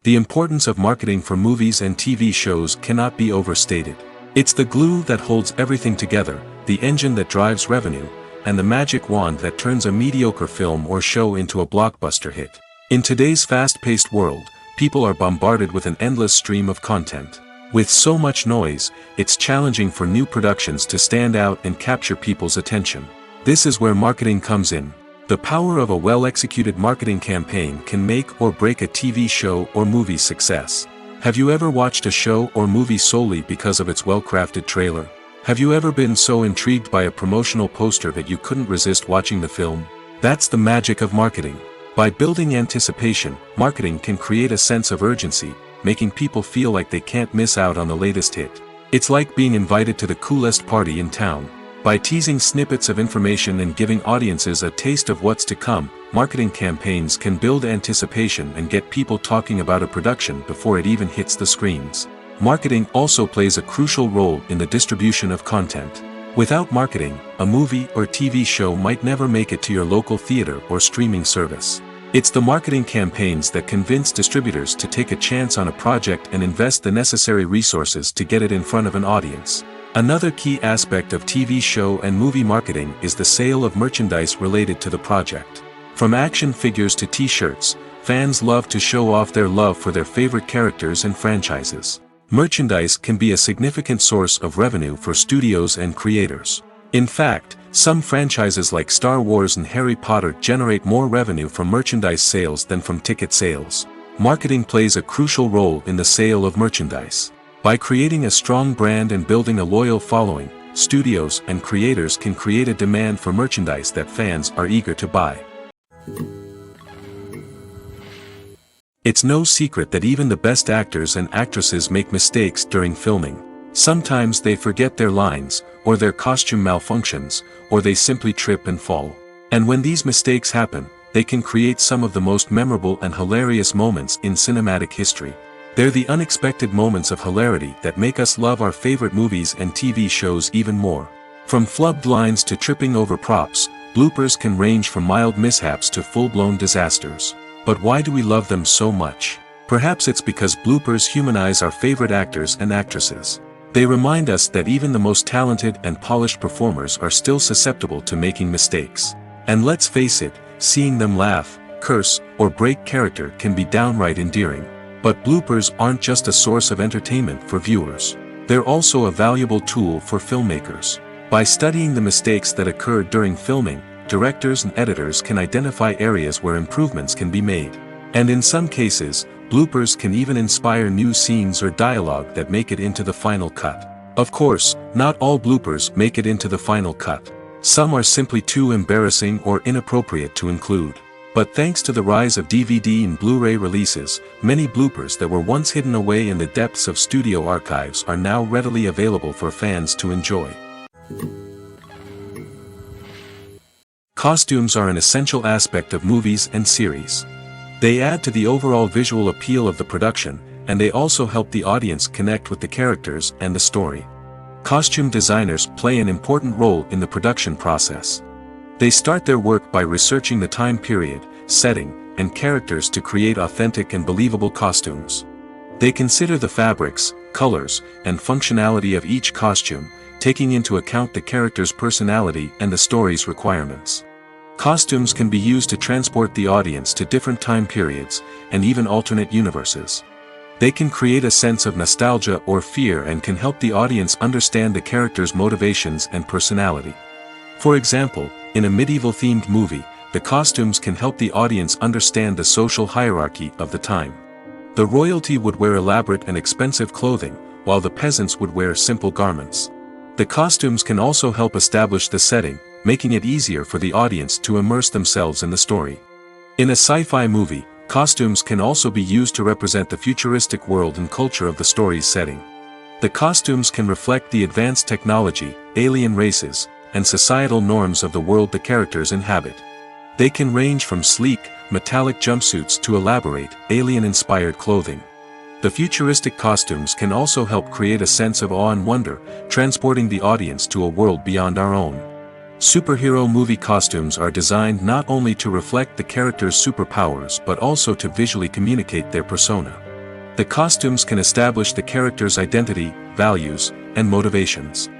The importance of marketing for movies and TV shows cannot be overstated. It's the glue that holds everything together, the engine that drives revenue, and the magic wand that turns a mediocre film or show into a blockbuster hit. In today's fast-paced world, people are bombarded with an endless stream of content. With so much noise, it's challenging for new productions to stand out and capture people's attention. This is where marketing comes in. The power of a well-executed marketing campaign can make or break a TV show or movie's success. Have you ever watched a show or movie solely because of its well-crafted trailer? Have you ever been so intrigued by a promotional poster that you couldn't resist watching the film? That's the magic of marketing. By building anticipation, marketing can create a sense of urgency, making people feel like they can't miss out on the latest hit. It's like being invited to the coolest party in town. By teasing snippets of information and giving audiences a taste of what's to come, marketing campaigns can build anticipation and get people talking about a production before it even hits the screens. Marketing also plays a crucial role in the distribution of content. Without marketing, a movie or TV show might never make it to your local theater or streaming service. It's the marketing campaigns that convince distributors to take a chance on a project and invest the necessary resources to get it in front of an audience. Another key aspect of TV show and movie marketing is the sale of merchandise related to the project. From action figures to t-shirts, fans love to show off their love for their favorite characters and franchises. Merchandise can be a significant source of revenue for studios and creators. In fact, some franchises like Star Wars and Harry Potter generate more revenue from merchandise sales than from ticket sales. Marketing plays a crucial role in the sale of merchandise. By creating a strong brand and building a loyal following, studios and creators can create a demand for merchandise that fans are eager to buy. It's no secret that even the best actors and actresses make mistakes during filming. Sometimes they forget their lines, or their costume malfunctions, or they simply trip and fall. And when these mistakes happen, they can create some of the most memorable and hilarious moments in cinematic history. They're the unexpected moments of hilarity that make us love our favorite movies and TV shows even more. From flubbed lines to tripping over props, bloopers can range from mild mishaps to full-blown disasters. But why do we love them so much? Perhaps it's because bloopers humanize our favorite actors and actresses. They remind us that even the most talented and polished performers are still susceptible to making mistakes. And let's face it, seeing them laugh, curse, or break character can be downright endearing. But bloopers aren't just a source of entertainment for viewers. They're also a valuable tool for filmmakers. By studying the mistakes that occurred during filming, directors and editors can identify areas where improvements can be made. And in some cases, bloopers can even inspire new scenes or dialogue that make it into the final cut. Of course, not all bloopers make it into the final cut. Some are simply too embarrassing or inappropriate to include. But thanks to the rise of DVD and Blu-ray releases, many bloopers that were once hidden away in the depths of studio archives are now readily available for fans to enjoy. Costumes are an essential aspect of movies and series. They add to the overall visual appeal of the production, and they also help the audience connect with the characters and the story. Costume designers play an important role in the production process. They start their work by researching the time period, setting, and characters to create authentic and believable costumes. They consider the fabrics, colors, and functionality of each costume, taking into account the character's personality and the story's requirements. Costumes can be used to transport the audience to different time periods, and even alternate universes. They can create a sense of nostalgia or fear and can help the audience understand the character's motivations and personality. For example, in a medieval-themed movie, the costumes can help the audience understand the social hierarchy of the time. The royalty would wear elaborate and expensive clothing, while the peasants would wear simple garments. The costumes can also help establish the setting, making it easier for the audience to immerse themselves in the story. In a sci-fi movie, costumes can also be used to represent the futuristic world and culture of the story's setting. The costumes can reflect the advanced technology, alien races, and societal norms of the world the characters inhabit. They can range from sleek, metallic jumpsuits to elaborate, alien-inspired clothing. The futuristic costumes can also help create a sense of awe and wonder, transporting the audience to a world beyond our own. Superhero movie costumes are designed not only to reflect the character's superpowers but also to visually communicate their persona. The costumes can establish the character's identity, values, and motivations.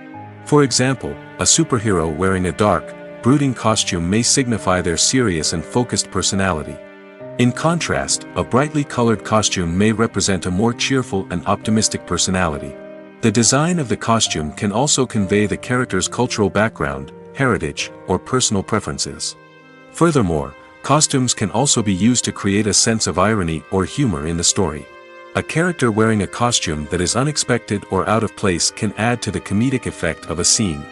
For example, a superhero wearing a dark, brooding costume may signify their serious and focused personality. In contrast, a brightly colored costume may represent a more cheerful and optimistic personality. The design of the costume can also convey the character's cultural background, heritage, or personal preferences. Furthermore, costumes can also be used to create a sense of irony or humor in the story. A character wearing a costume that is unexpected or out of place can add to the comedic effect of a scene.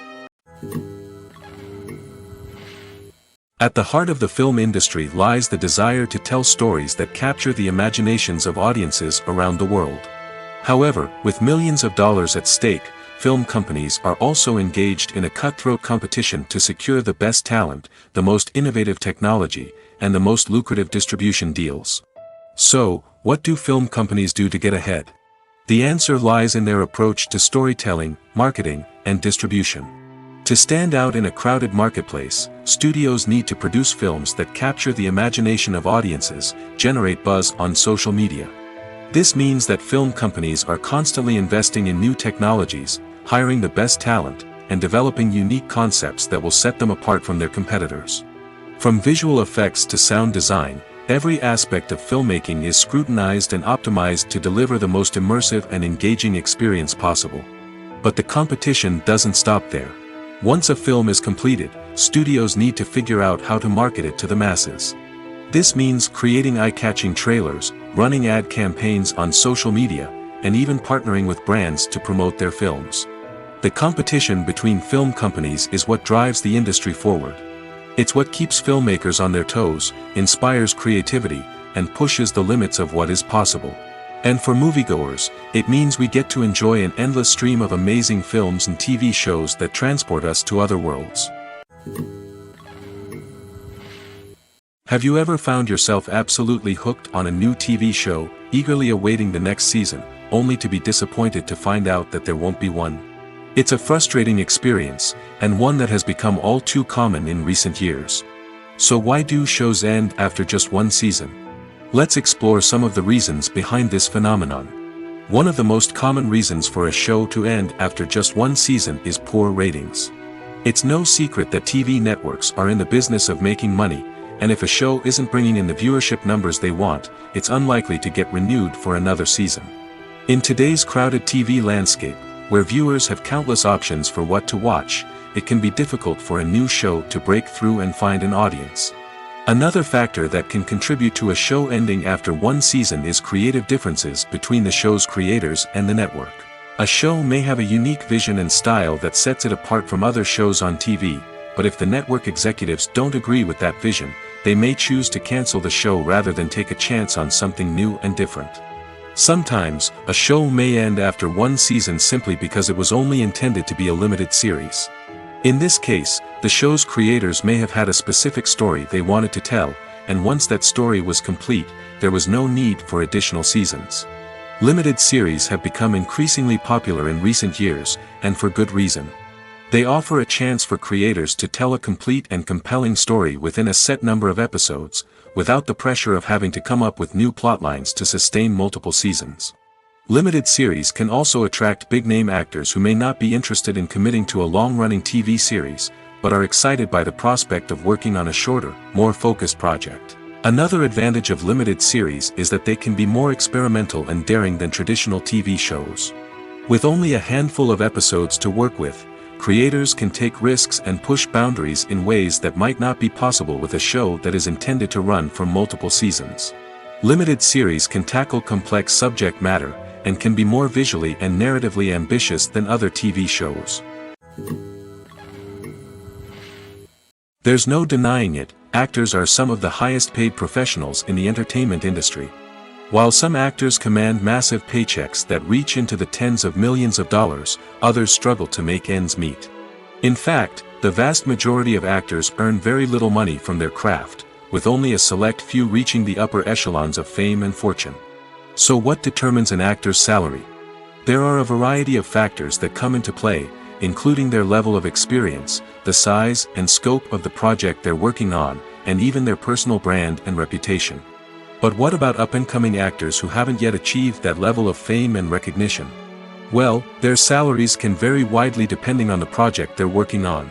At the heart of the film industry lies the desire to tell stories that capture the imaginations of audiences around the world. However, with millions of dollars at stake, film companies are also engaged in a cutthroat competition to secure the best talent, the most innovative technology, and the most lucrative distribution deals. So, what do film companies do to get ahead? The answer lies in their approach to storytelling, marketing, and distribution. To stand out in a crowded marketplace, studios need to produce films that capture the imagination of audiences, generate buzz on social media. This means that film companies are constantly investing in new technologies, hiring the best talent, and developing unique concepts that will set them apart from their competitors. From visual effects to sound design, every aspect of filmmaking is scrutinized and optimized to deliver the most immersive and engaging experience possible. But the competition doesn't stop there. Once a film is completed, studios need to figure out how to market it to the masses. This means creating eye-catching trailers, running ad campaigns on social media, and even partnering with brands to promote their films. The competition between film companies is what drives the industry forward. It's what keeps filmmakers on their toes, inspires creativity, and pushes the limits of what is possible. And for moviegoers, it means we get to enjoy an endless stream of amazing films and TV shows that transport us to other worlds. Have you ever found yourself absolutely hooked on a new TV show, eagerly awaiting the next season, only to be disappointed to find out that there won't be one? It's a frustrating experience, and one that has become all too common in recent years. So why do shows end after just one season? Let's explore some of the reasons behind this phenomenon. One of the most common reasons for a show to end after just one season is poor ratings. It's no secret that TV networks are in the business of making money, and if a show isn't bringing in the viewership numbers they want, it's unlikely to get renewed for another season. In today's crowded TV landscape, where viewers have countless options for what to watch, it can be difficult for a new show to break through and find an audience. Another factor that can contribute to a show ending after one season is creative differences between the show's creators and the network. A show may have a unique vision and style that sets it apart from other shows on TV, but if the network executives don't agree with that vision, they may choose to cancel the show rather than take a chance on something new and different. Sometimes, a show may end after one season simply because it was only intended to be a limited series. In this case, the show's creators may have had a specific story they wanted to tell, and once that story was complete, there was no need for additional seasons. Limited series have become increasingly popular in recent years, and for good reason. They offer a chance for creators to tell a complete and compelling story within a set number of episodes, without the pressure of having to come up with new plotlines to sustain multiple seasons. Limited series can also attract big-name actors who may not be interested in committing to a long-running TV series, but are excited by the prospect of working on a shorter, more focused project. Another advantage of limited series is that they can be more experimental and daring than traditional TV shows. With only a handful of episodes to work with, creators can take risks and push boundaries in ways that might not be possible with a show that is intended to run for multiple seasons. Limited series can tackle complex subject matter, and can be more visually and narratively ambitious than other TV shows. There's no denying it, actors are some of the highest paid professionals in the entertainment industry. While some actors command massive paychecks that reach into the tens of millions of dollars, others struggle to make ends meet. In fact, the vast majority of actors earn very little money from their craft, with only a select few reaching the upper echelons of fame and fortune. So what determines an actor's salary? There are a variety of factors that come into play, including their level of experience, the size and scope of the project they're working on, and even their personal brand and reputation. But what about up-and-coming actors who haven't yet achieved that level of fame and recognition? Well, their salaries can vary widely depending on the project they're working on.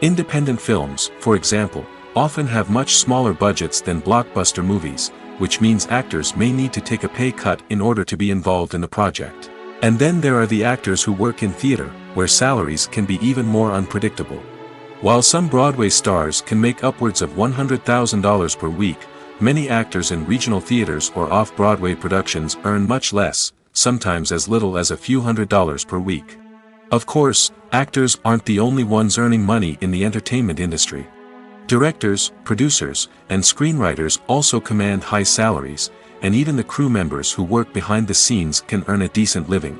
Independent films, for example, often have much smaller budgets than blockbuster movies, which means actors may need to take a pay cut in order to be involved in the project. And then there are the actors who work in theater, where salaries can be even more unpredictable. While some Broadway stars can make upwards of $100,000 per week, many actors in regional theaters or off-Broadway productions earn much less, sometimes as little as a few $100s per week. Of course, actors aren't the only ones earning money in the entertainment industry. Directors, producers, and screenwriters also command high salaries, and even the crew members who work behind the scenes can earn a decent living.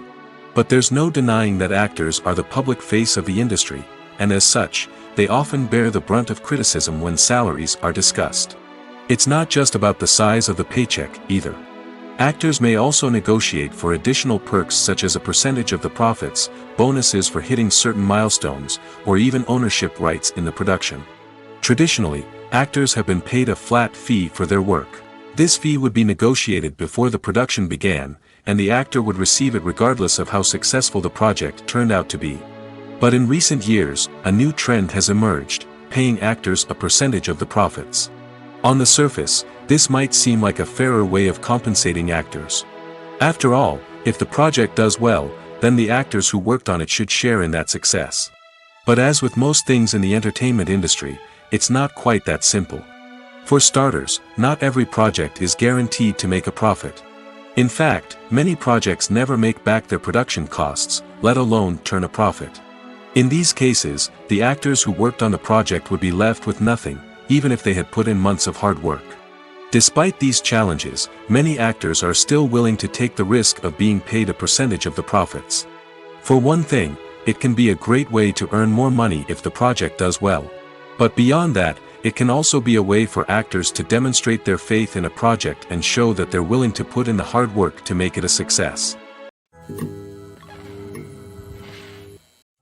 But there's no denying that actors are the public face of the industry, and as such, they often bear the brunt of criticism when salaries are discussed. It's not just about the size of the paycheck, either. Actors may also negotiate for additional perks such as a percentage of the profits, bonuses for hitting certain milestones, or even ownership rights in the production. Traditionally, actors have been paid a flat fee for their work. This fee would be negotiated before the production began, and the actor would receive it regardless of how successful the project turned out to be. But in recent years, a new trend has emerged, paying actors a percentage of the profits. On the surface, this might seem like a fairer way of compensating actors. After all, if the project does well, then the actors who worked on it should share in that success. But as with most things in the entertainment industry, it's not quite that simple. For starters, not every project is guaranteed to make a profit. In fact, many projects never make back their production costs, let alone turn a profit. In these cases, the actors who worked on the project would be left with nothing, even if they had put in months of hard work. Despite these challenges, many actors are still willing to take the risk of being paid a percentage of the profits. For one thing, it can be a great way to earn more money if the project does well. But beyond that, it can also be a way for actors to demonstrate their faith in a project and show that they're willing to put in the hard work to make it a success.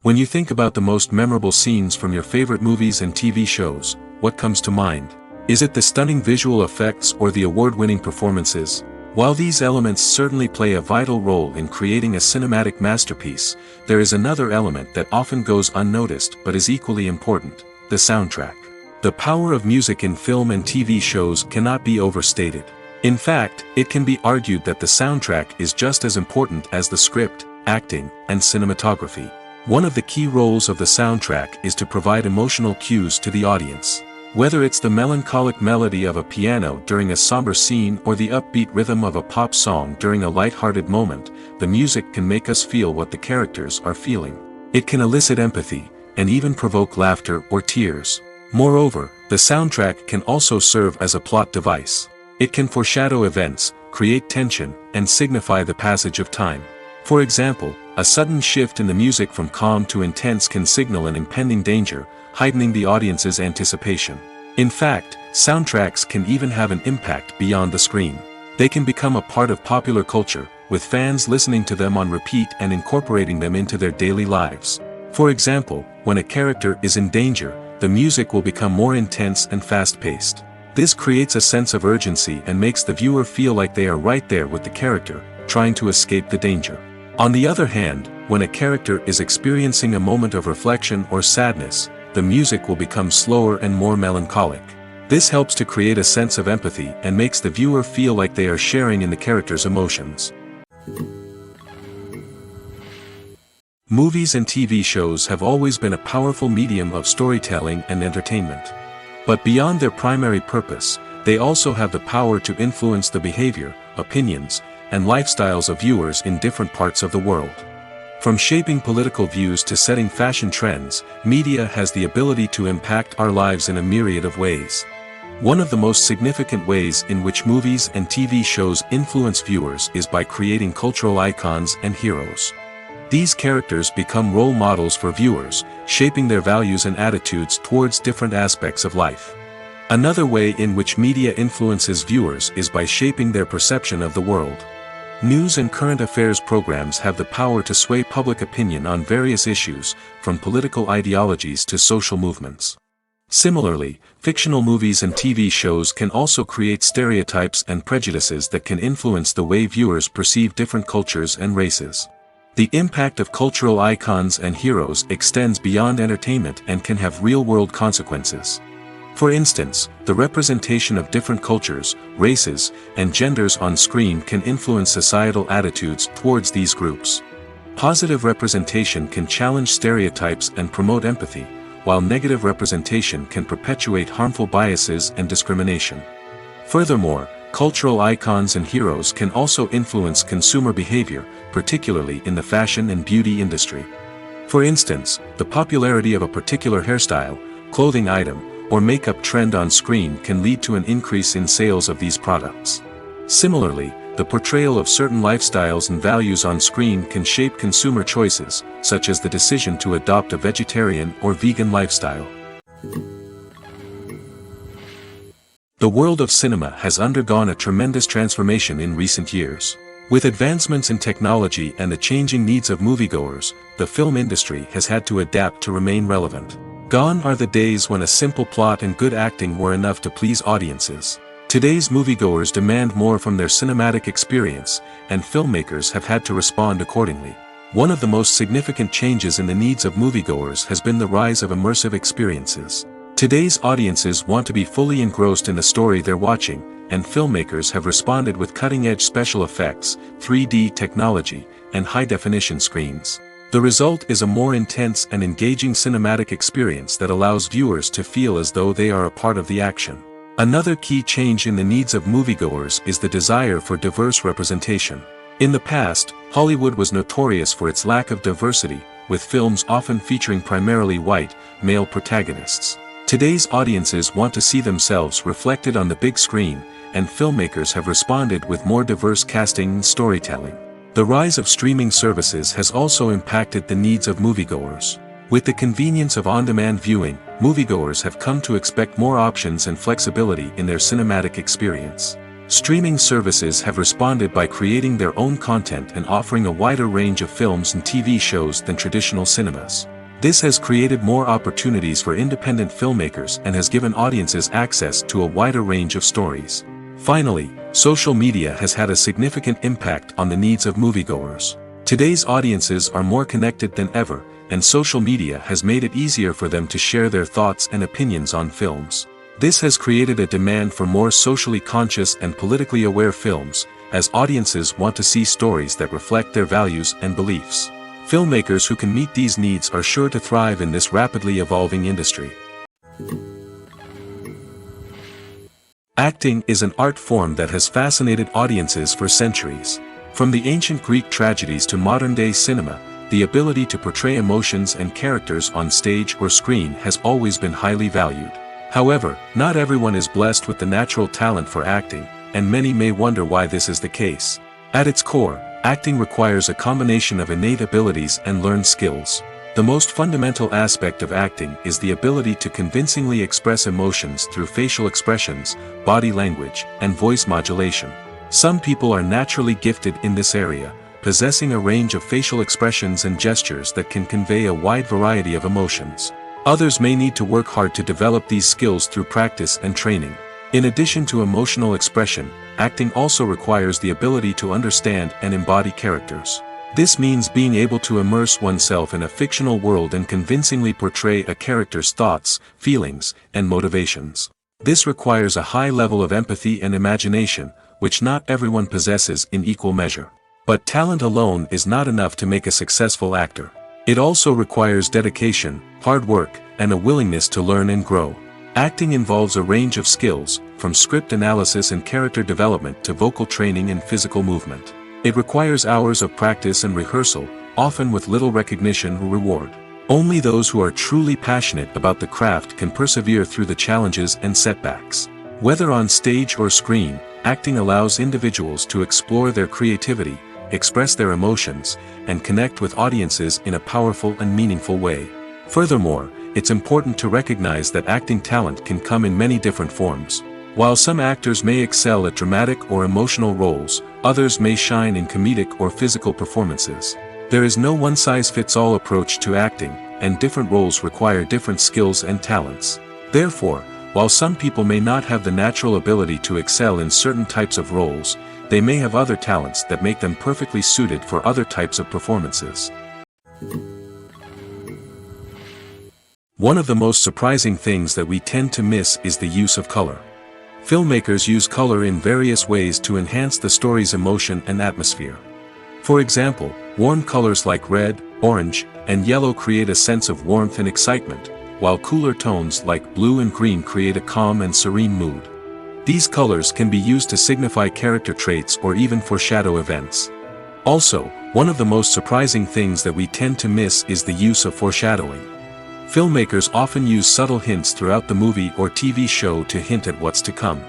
When you think about the most memorable scenes from your favorite movies and TV shows, what comes to mind? Is it the stunning visual effects or the award-winning performances? While these elements certainly play a vital role in creating a cinematic masterpiece, there is another element that often goes unnoticed but is equally important: the soundtrack. The power of music in film and TV shows cannot be overstated. In fact, it can be argued that the soundtrack is just as important as the script, acting, and cinematography. One of the key roles of the soundtrack is to provide emotional cues to the audience. Whether it's the melancholic melody of a piano during a somber scene or the upbeat rhythm of a pop song during a light-hearted moment, the music can make us feel what the characters are feeling. It can elicit empathy, and even provoke laughter or tears. Moreover, the soundtrack can also serve as a plot device. It can foreshadow events, create tension, and signify the passage of time. For example, a sudden shift in the music from calm to intense can signal an impending danger, heightening the audience's anticipation. In fact, soundtracks can even have an impact beyond the screen. They can become a part of popular culture, with fans listening to them on repeat and incorporating them into their daily lives. For example, when a character is in danger, the music will become more intense and fast-paced. This creates a sense of urgency and makes the viewer feel like they are right there with the character, trying to escape the danger. On the other hand, when a character is experiencing a moment of reflection or sadness, the music will become slower and more melancholic. This helps to create a sense of empathy and makes the viewer feel like they are sharing in the character's emotions. Movies and TV shows have always been a powerful medium of storytelling and entertainment. But beyond their primary purpose, they also have the power to influence the behavior, opinions, and lifestyles of viewers in different parts of the world. From shaping political views to setting fashion trends, media has the ability to impact our lives in a myriad of ways. One of the most significant ways in which movies and TV shows influence viewers is by creating cultural icons and heroes. These characters become role models for viewers, shaping their values and attitudes towards different aspects of life. Another way in which media influences viewers is by shaping their perception of the world. News and current affairs programs have the power to sway public opinion on various issues, from political ideologies to social movements. Similarly, fictional movies and TV shows can also create stereotypes and prejudices that can influence the way viewers perceive different cultures and races. The impact of cultural icons and heroes extends beyond entertainment and can have real-world consequences. For instance, the representation of different cultures, races, and genders on screen can influence societal attitudes towards these groups. Positive representation can challenge stereotypes and promote empathy, while negative representation can perpetuate harmful biases and discrimination. Furthermore, cultural icons and heroes can also influence consumer behavior, particularly in the fashion and beauty industry. For instance, the popularity of a particular hairstyle, clothing item, or makeup trend on screen can lead to an increase in sales of these products. Similarly, the portrayal of certain lifestyles and values on screen can shape consumer choices, such as the decision to adopt a vegetarian or vegan lifestyle. The world of cinema has undergone a tremendous transformation in recent years. With advancements in technology and the changing needs of moviegoers, the film industry has had to adapt to remain relevant. Gone are the days when a simple plot and good acting were enough to please audiences. Today's moviegoers demand more from their cinematic experience, and filmmakers have had to respond accordingly. One of the most significant changes in the needs of moviegoers has been the rise of immersive experiences. Today's audiences want to be fully engrossed in the story they're watching, and filmmakers have responded with cutting-edge special effects, 3D technology, and high-definition screens. The result is a more intense and engaging cinematic experience that allows viewers to feel as though they are a part of the action. Another key change in the needs of moviegoers is the desire for diverse representation. In the past, Hollywood was notorious for its lack of diversity, with films often featuring primarily white, male protagonists. Today's audiences want to see themselves reflected on the big screen, and filmmakers have responded with more diverse casting and storytelling. The rise of streaming services has also impacted the needs of moviegoers. With the convenience of on-demand viewing, moviegoers have come to expect more options and flexibility in their cinematic experience. Streaming services have responded by creating their own content and offering a wider range of films and TV shows than traditional cinemas. This has created more opportunities for independent filmmakers and has given audiences access to a wider range of stories. Finally, social media has had a significant impact on the needs of moviegoers. Today's audiences are more connected than ever, and social media has made it easier for them to share their thoughts and opinions on films. This has created a demand for more socially conscious and politically aware films, as audiences want to see stories that reflect their values and beliefs. Filmmakers who can meet these needs are sure to thrive in this rapidly evolving industry. Acting is an art form that has fascinated audiences for centuries. From the ancient Greek tragedies to modern-day cinema, the ability to portray emotions and characters on stage or screen has always been highly valued. However, not everyone is blessed with the natural talent for acting, and many may wonder why this is the case. At its core, acting requires a combination of innate abilities and learned skills. The most fundamental aspect of acting is the ability to convincingly express emotions through facial expressions, body language, and voice modulation. Some people are naturally gifted in this area, possessing a range of facial expressions and gestures that can convey a wide variety of emotions. Others may need to work hard to develop these skills through practice and training. In addition to emotional expression, acting also requires the ability to understand and embody characters. This means being able to immerse oneself in a fictional world and convincingly portray a character's thoughts, feelings, and motivations. This requires a high level of empathy and imagination, which not everyone possesses in equal measure. But talent alone is not enough to make a successful actor. It also requires dedication, hard work, and a willingness to learn and grow. Acting involves a range of skills, from script analysis and character development to vocal training and physical movement. It requires hours of practice and rehearsal, often with little recognition or reward. Only those who are truly passionate about the craft can persevere through the challenges and setbacks. Whether on stage or screen, acting allows individuals to explore their creativity, express their emotions, and connect with audiences in a powerful and meaningful way. Furthermore, it's important to recognize that acting talent can come in many different forms. While some actors may excel at dramatic or emotional roles, others may shine in comedic or physical performances. There is no one-size-fits-all approach to acting, and different roles require different skills and talents. Therefore, while some people may not have the natural ability to excel in certain types of roles, they may have other talents that make them perfectly suited for other types of performances. One of the most surprising things that we tend to miss is the use of color. Filmmakers use color in various ways to enhance the story's emotion and atmosphere. For example, warm colors like red, orange, and yellow create a sense of warmth and excitement, while cooler tones like blue and green create a calm and serene mood. These colors can be used to signify character traits or even foreshadow events. Also, one of the most surprising things that we tend to miss is the use of foreshadowing. Filmmakers often use subtle hints throughout the movie or TV show to hint at what's to come.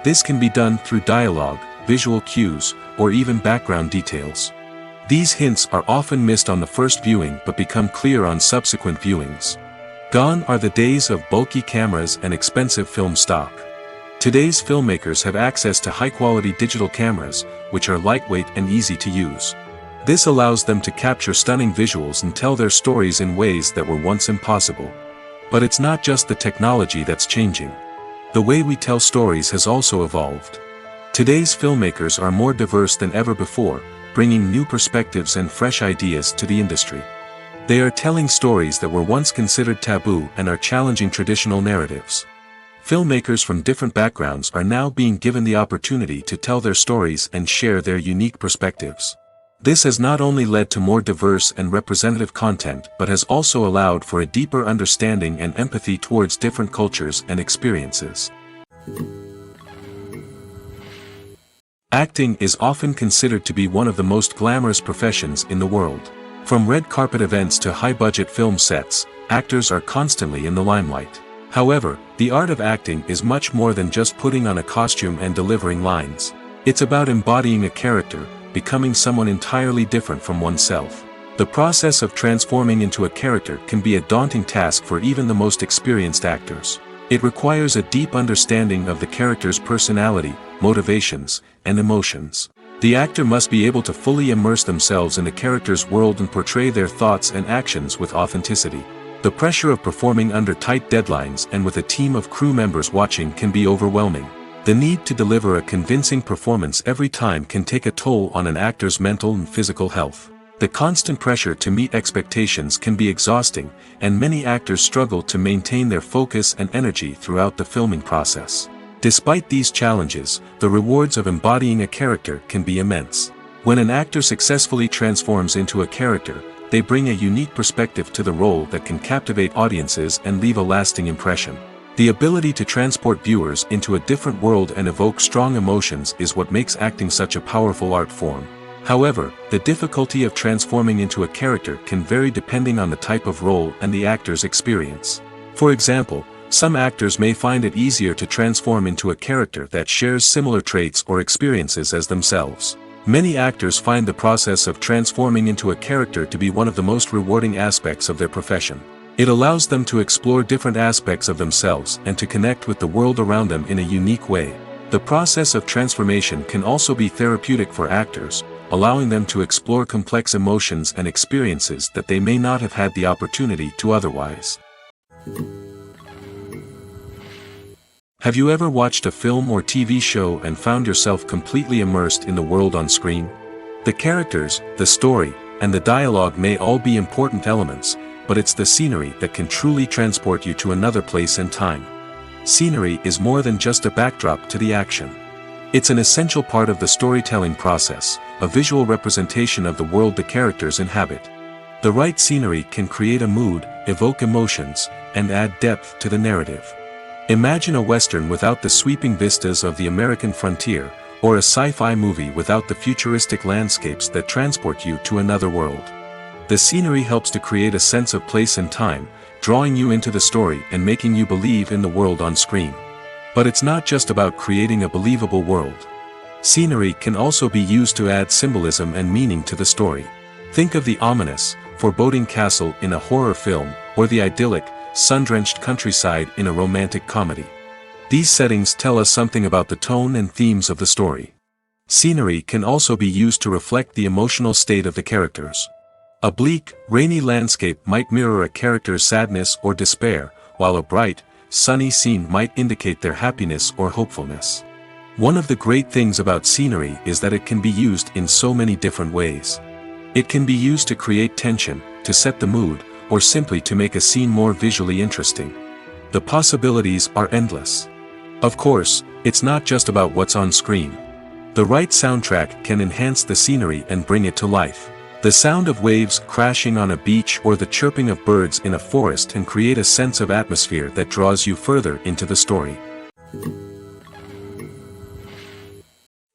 This can be done through dialogue, visual cues, or even background details. These hints are often missed on the first viewing but become clear on subsequent viewings. Gone are the days of bulky cameras and expensive film stock. Today's filmmakers have access to high-quality digital cameras, which are lightweight and easy to use. This allows them to capture stunning visuals and tell their stories in ways that were once impossible. But it's not just the technology that's changing. The way we tell stories has also evolved. Today's filmmakers are more diverse than ever before, bringing new perspectives and fresh ideas to the industry. They are telling stories that were once considered taboo and are challenging traditional narratives. Filmmakers from different backgrounds are now being given the opportunity to tell their stories and share their unique perspectives. This has not only led to more diverse and representative content but has also allowed for a deeper understanding and empathy towards different cultures and experiences. Acting is often considered to be one of the most glamorous professions in the world. From red carpet events to high-budget film sets, actors are constantly in the limelight. However, the art of acting is much more than just putting on a costume and delivering lines. It's about embodying a character, becoming someone entirely different from oneself. The process of transforming into a character can be a daunting task for even the most experienced actors. It requires a deep understanding of the character's personality, motivations, and emotions. The actor must be able to fully immerse themselves in the character's world and portray their thoughts and actions with authenticity. The pressure of performing under tight deadlines and with a team of crew members watching can be overwhelming. The need to deliver a convincing performance every time can take a toll on an actor's mental and physical health. The constant pressure to meet expectations can be exhausting, and many actors struggle to maintain their focus and energy throughout the filming process. Despite these challenges, the rewards of embodying a character can be immense. When an actor successfully transforms into a character, they bring a unique perspective to the role that can captivate audiences and leave a lasting impression. The ability to transport viewers into a different world and evoke strong emotions is what makes acting such a powerful art form. However, the difficulty of transforming into a character can vary depending on the type of role and the actor's experience. For example, some actors may find it easier to transform into a character that shares similar traits or experiences as themselves. Many actors find the process of transforming into a character to be one of the most rewarding aspects of their profession. It allows them to explore different aspects of themselves and to connect with the world around them in a unique way. The process of transformation can also be therapeutic for actors, allowing them to explore complex emotions and experiences that they may not have had the opportunity to otherwise. Have you ever watched a film or TV show and found yourself completely immersed in the world on screen? The characters, the story, and the dialogue may all be important elements, but it's the scenery that can truly transport you to another place and time. Scenery is more than just a backdrop to the action. It's an essential part of the storytelling process, a visual representation of the world the characters inhabit. The right scenery can create a mood, evoke emotions, and add depth to the narrative. Imagine a Western without the sweeping vistas of the American frontier, or a sci-fi movie without the futuristic landscapes that transport you to another world. The scenery helps to create a sense of place and time, drawing you into the story and making you believe in the world on screen. But it's not just about creating a believable world. Scenery can also be used to add symbolism and meaning to the story. Think of the ominous, foreboding castle in a horror film, or the idyllic, sun-drenched countryside in a romantic comedy. These settings tell us something about the tone and themes of the story. Scenery can also be used to reflect the emotional state of the characters. A bleak, rainy landscape might mirror a character's sadness or despair, while a bright, sunny scene might indicate their happiness or hopefulness. One of the great things about scenery is that it can be used in so many different ways. It can be used to create tension, to set the mood, or simply to make a scene more visually interesting. The possibilities are endless. Of course, it's not just about what's on screen. The right soundtrack can enhance the scenery and bring it to life. The sound of waves crashing on a beach or the chirping of birds in a forest can create a sense of atmosphere that draws you further into the story.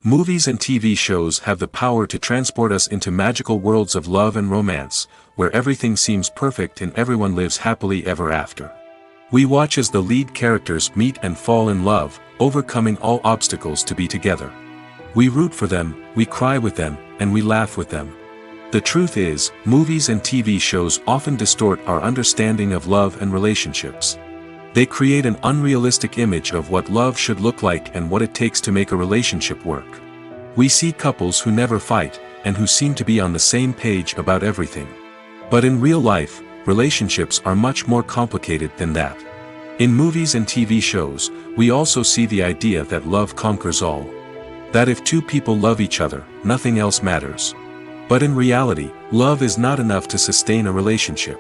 Movies and TV shows have the power to transport us into magical worlds of love and romance, where everything seems perfect and everyone lives happily ever after. We watch as the lead characters meet and fall in love, overcoming all obstacles to be together. We root for them, we cry with them, and we laugh with them. The truth is, movies and TV shows often distort our understanding of love and relationships. They create an unrealistic image of what love should look like and what it takes to make a relationship work. We see couples who never fight, and who seem to be on the same page about everything. But in real life, relationships are much more complicated than that. In movies and TV shows, we also see the idea that love conquers all. That if two people love each other, nothing else matters. But in reality, love is not enough to sustain a relationship.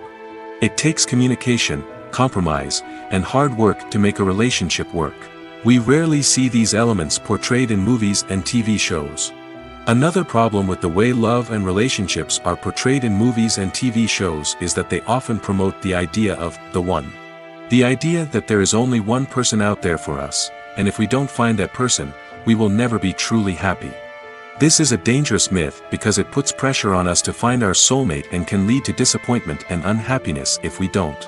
It takes communication, compromise, and hard work to make a relationship work. We rarely see these elements portrayed in movies and TV shows. Another problem with the way love and relationships are portrayed in movies and TV shows is that they often promote the idea of the one. The idea that there is only one person out there for us, and if we don't find that person, we will never be truly happy. This is a dangerous myth because it puts pressure on us to find our soulmate and can lead to disappointment and unhappiness if we don't.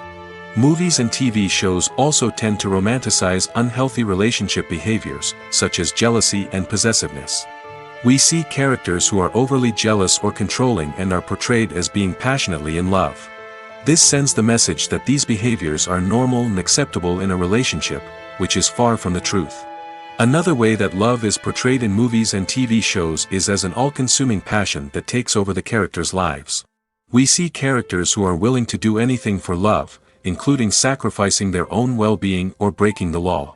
Movies and TV shows also tend to romanticize unhealthy relationship behaviors, such as jealousy and possessiveness. We see characters who are overly jealous or controlling and are portrayed as being passionately in love. This sends the message that these behaviors are normal and acceptable in a relationship, which is far from the truth. Another way that love is portrayed in movies and TV shows is as an all-consuming passion that takes over the characters' lives. We see characters who are willing to do anything for love, including sacrificing their own well-being or breaking the law.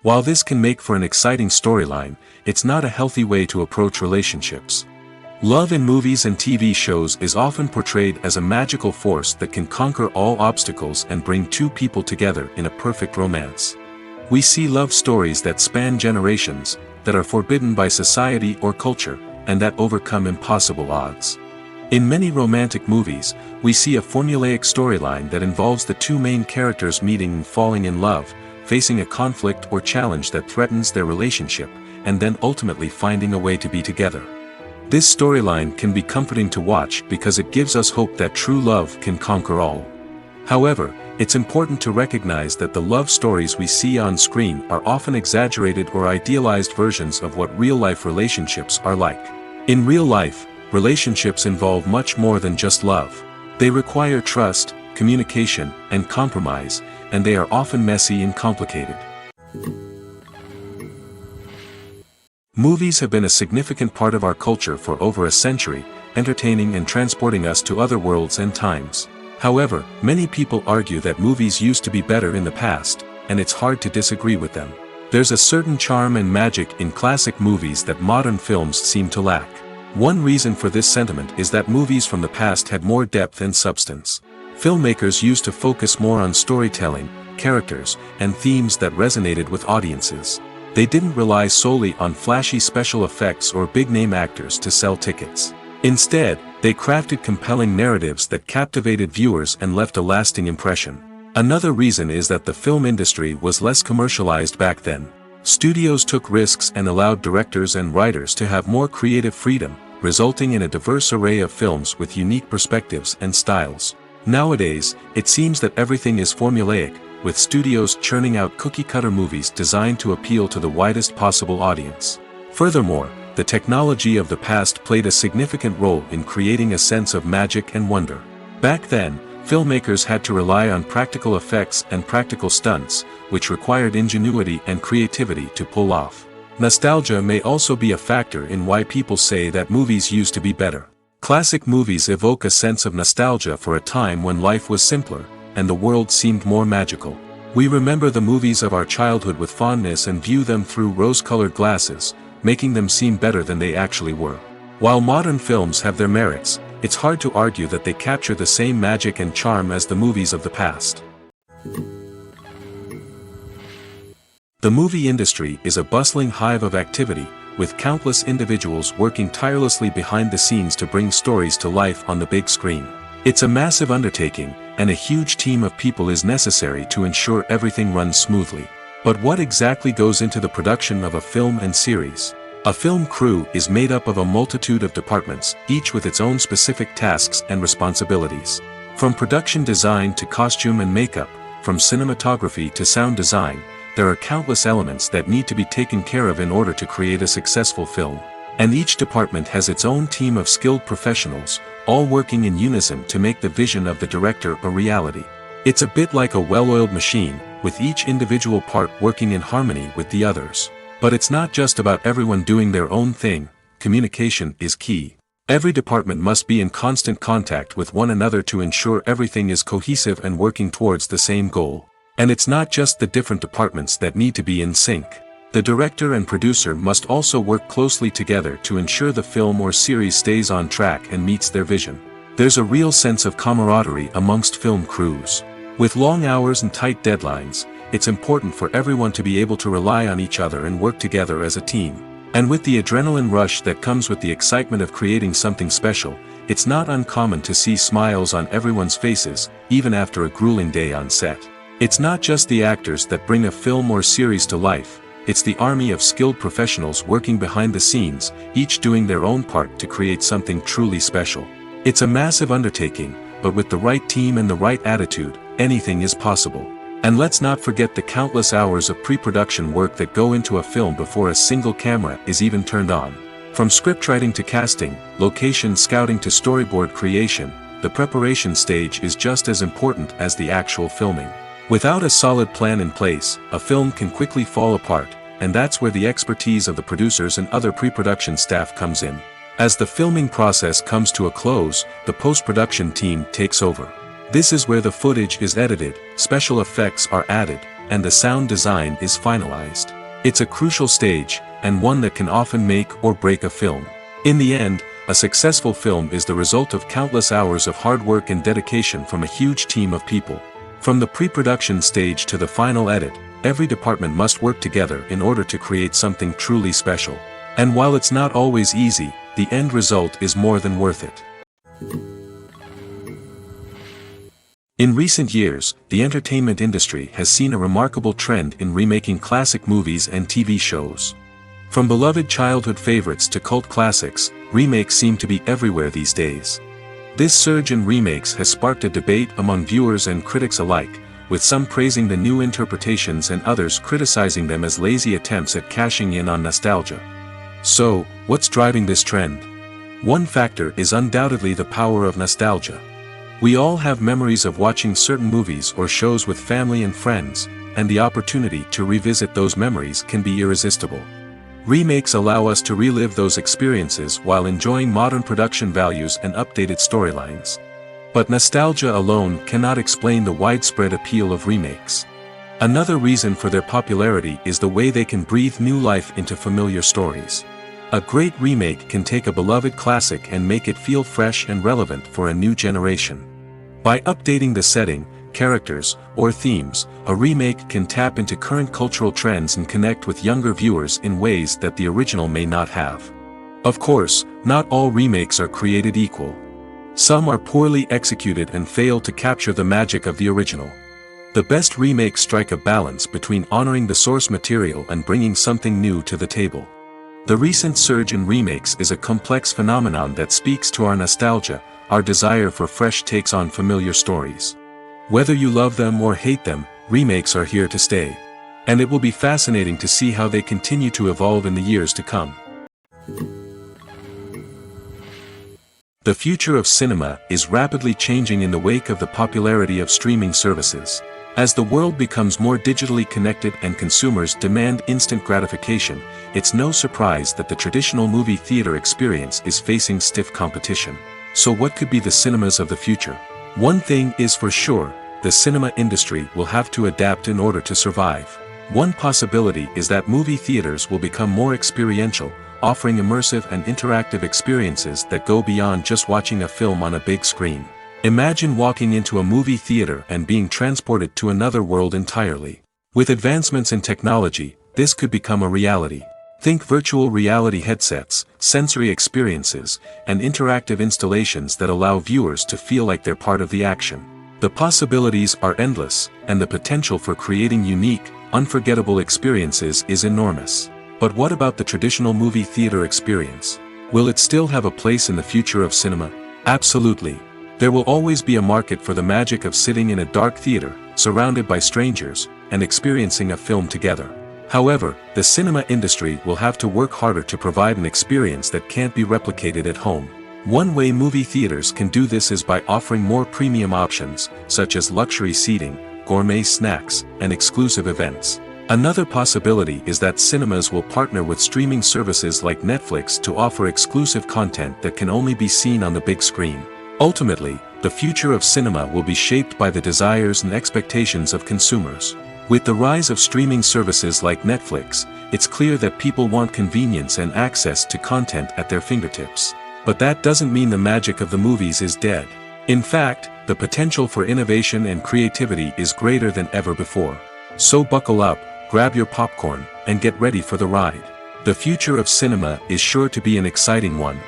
While this can make for an exciting storyline, it's not a healthy way to approach relationships. Love in movies and TV shows is often portrayed as a magical force that can conquer all obstacles and bring two people together in a perfect romance. We see love stories that span generations, that are forbidden by society or culture, and that overcome impossible odds. In many romantic movies, we see a formulaic storyline that involves the two main characters meeting and falling in love, facing a conflict or challenge that threatens their relationship, and then ultimately finding a way to be together. This storyline can be comforting to watch because it gives us hope that true love can conquer all. However, it's important to recognize that the love stories we see on screen are often exaggerated or idealized versions of what real-life relationships are like. In real life, relationships involve much more than just love. They require trust, communication, and compromise, and they are often messy and complicated. Movies have been a significant part of our culture for over a century, entertaining and transporting us to other worlds and times. However, many people argue that movies used to be better in the past, and it's hard to disagree with them. There's a certain charm and magic in classic movies that modern films seem to lack. One reason for this sentiment is that movies from the past had more depth and substance. Filmmakers used to focus more on storytelling, characters, and themes that resonated with audiences. They didn't rely solely on flashy special effects or big-name actors to sell tickets. Instead, they crafted compelling narratives that captivated viewers and left a lasting impression. Another reason is that the film industry was less commercialized back then. Studios took risks and allowed directors and writers to have more creative freedom, resulting in a diverse array of films with unique perspectives and styles. Nowadays, it seems that everything is formulaic, with studios churning out cookie-cutter movies designed to appeal to the widest possible audience. Furthermore, the technology of the past played a significant role in creating a sense of magic and wonder. Back then, Filmmakers had to rely on practical effects and practical stunts, which required ingenuity and creativity to pull off. Nostalgia may also be a factor in why people say that movies used to be better. Classic movies evoke a sense of nostalgia for a time when life was simpler, and the world seemed more magical. We remember the movies of our childhood with fondness and view them through rose-colored glasses, making them seem better than they actually were. While modern films have their merits, it's hard to argue that they capture the same magic and charm as the movies of the past. The movie industry is a bustling hive of activity, with countless individuals working tirelessly behind the scenes to bring stories to life on the big screen. It's a massive undertaking, and a huge team of people is necessary to ensure everything runs smoothly. But what exactly goes into the production of a film and series? A film crew is made up of a multitude of departments, each with its own specific tasks and responsibilities. From production design to costume and makeup, from cinematography to sound design, there are countless elements that need to be taken care of in order to create a successful film. And each department has its own team of skilled professionals, all working in unison to make the vision of the director a reality. It's a bit like a well-oiled machine, with each individual part working in harmony with the others. But it's not just about everyone doing their own thing. Communication is key. Every department must be in constant contact with one another to ensure everything is cohesive and working towards the same goal. And it's not just the different departments that need to be in sync. The director and producer must also work closely together to ensure the film or series stays on track and meets their vision. There's a real sense of camaraderie amongst film crews. With long hours and tight deadlines, it's important for everyone to be able to rely on each other and work together as a team. And with the adrenaline rush that comes with the excitement of creating something special, it's not uncommon to see smiles on everyone's faces, even after a grueling day on set. It's not just the actors that bring a film or series to life, it's the army of skilled professionals working behind the scenes, each doing their own part to create something truly special. It's a massive undertaking, but with the right team and the right attitude, anything is possible. And let's not forget the countless hours of pre-production work that go into a film before a single camera is even turned on. From scriptwriting to casting, location scouting to storyboard creation, the preparation stage is just as important as the actual filming. Without a solid plan in place, a film can quickly fall apart, and that's where the expertise of the producers and other pre-production staff comes in. As the filming process comes to a close, the post-production team takes over. This is where the footage is edited, special effects are added, and the sound design is finalized. It's a crucial stage, and one that can often make or break a film. In the end, a successful film is the result of countless hours of hard work and dedication from a huge team of people. From the pre-production stage to the final edit, every department must work together in order to create something truly special. And while it's not always easy, the end result is more than worth it. In recent years, the entertainment industry has seen a remarkable trend in remaking classic movies and TV shows. From beloved childhood favorites to cult classics, remakes seem to be everywhere these days. This surge in remakes has sparked a debate among viewers and critics alike, with some praising the new interpretations and others criticizing them as lazy attempts at cashing in on nostalgia. So, what's driving this trend? One factor is undoubtedly the power of nostalgia. We all have memories of watching certain movies or shows with family and friends, and the opportunity to revisit those memories can be irresistible. Remakes allow us to relive those experiences while enjoying modern production values and updated storylines. But nostalgia alone cannot explain the widespread appeal of remakes. Another reason for their popularity is the way they can breathe new life into familiar stories. A great remake can take a beloved classic and make it feel fresh and relevant for a new generation. By updating the setting, characters, or themes, a remake can tap into current cultural trends and connect with younger viewers in ways that the original may not have. Of course, not all remakes are created equal. Some are poorly executed and fail to capture the magic of the original. The best remakes strike a balance between honoring the source material and bringing something new to the table. The recent surge in remakes is a complex phenomenon that speaks to our nostalgia, our desire for fresh takes on familiar stories. Whether you love them or hate them, remakes are here to stay. And it will be fascinating to see how they continue to evolve in the years to come. The future of cinema is rapidly changing in the wake of the popularity of streaming services. As the world becomes more digitally connected and consumers demand instant gratification, it's no surprise that the traditional movie theater experience is facing stiff competition. So what could be the cinemas of the future? One thing is for sure, the cinema industry will have to adapt in order to survive. One possibility is that movie theaters will become more experiential, offering immersive and interactive experiences that go beyond just watching a film on a big screen. Imagine walking into a movie theater and being transported to another world entirely. With advancements in technology, this could become a reality. Think virtual reality headsets, sensory experiences, and interactive installations that allow viewers to feel like they're part of the action. The possibilities are endless, and the potential for creating unique, unforgettable experiences is enormous. But what about the traditional movie theater experience? Will it still have a place in the future of cinema? Absolutely. There will always be a market for the magic of sitting in a dark theater, surrounded by strangers, and experiencing a film together. However, the cinema industry will have to work harder to provide an experience that can't be replicated at home. One way movie theaters can do this is by offering more premium options, such as luxury seating, gourmet snacks, and exclusive events. Another possibility is that cinemas will partner with streaming services like Netflix to offer exclusive content that can only be seen on the big screen. Ultimately, the future of cinema will be shaped by the desires and expectations of consumers. With the rise of streaming services like Netflix, it's clear that people want convenience and access to content at their fingertips. But that doesn't mean the magic of the movies is dead. In fact, the potential for innovation and creativity is greater than ever before. So buckle up, grab your popcorn, and get ready for the ride. The future of cinema is sure to be an exciting one.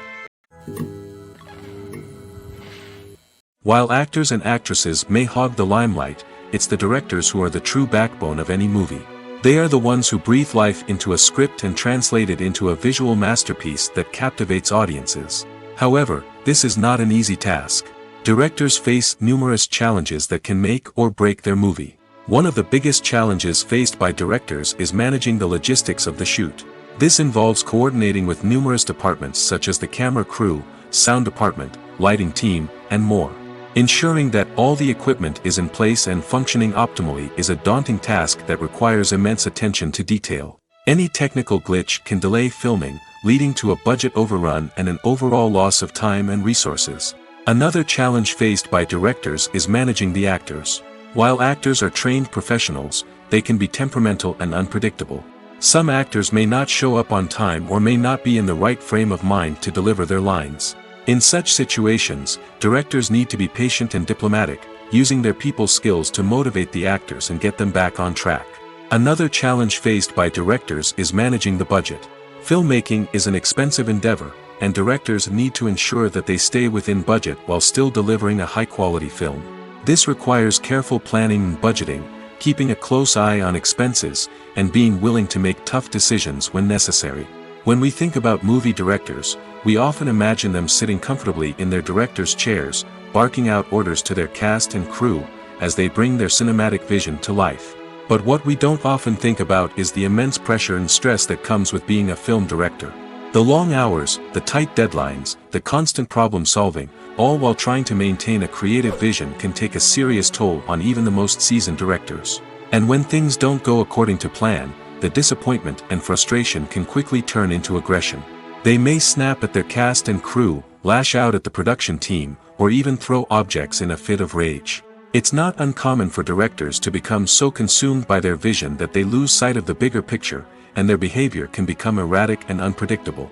While actors and actresses may hog the limelight, it's the directors who are the true backbone of any movie. They are the ones who breathe life into a script and translate it into a visual masterpiece that captivates audiences. However, this is not an easy task. Directors face numerous challenges that can make or break their movie. One of the biggest challenges faced by directors is managing the logistics of the shoot. This involves coordinating with numerous departments such as the camera crew, sound department, lighting team, and more. Ensuring that all the equipment is in place and functioning optimally is a daunting task that requires immense attention to detail. Any technical glitch can delay filming, leading to a budget overrun and an overall loss of time and resources. Another challenge faced by directors is managing the actors. While actors are trained professionals, they can be temperamental and unpredictable. Some actors may not show up on time or may not be in the right frame of mind to deliver their lines. In such situations, directors need to be patient and diplomatic, using their people skills to motivate the actors and get them back on track. Another challenge faced by directors is managing the budget. Filmmaking is an expensive endeavor, and directors need to ensure that they stay within budget while still delivering a high-quality film. This requires careful planning and budgeting, keeping a close eye on expenses, and being willing to make tough decisions when necessary. When we think about movie directors, we often imagine them sitting comfortably in their director's chairs, barking out orders to their cast and crew, as they bring their cinematic vision to life. But what we don't often think about is the immense pressure and stress that comes with being a film director. The long hours, the tight deadlines, the constant problem solving, all while trying to maintain a creative vision can take a serious toll on even the most seasoned directors. And when things don't go according to plan, the disappointment and frustration can quickly turn into aggression. They may snap at their cast and crew, lash out at the production team, or even throw objects in a fit of rage. It's not uncommon for directors to become so consumed by their vision that they lose sight of the bigger picture, and their behavior can become erratic and unpredictable.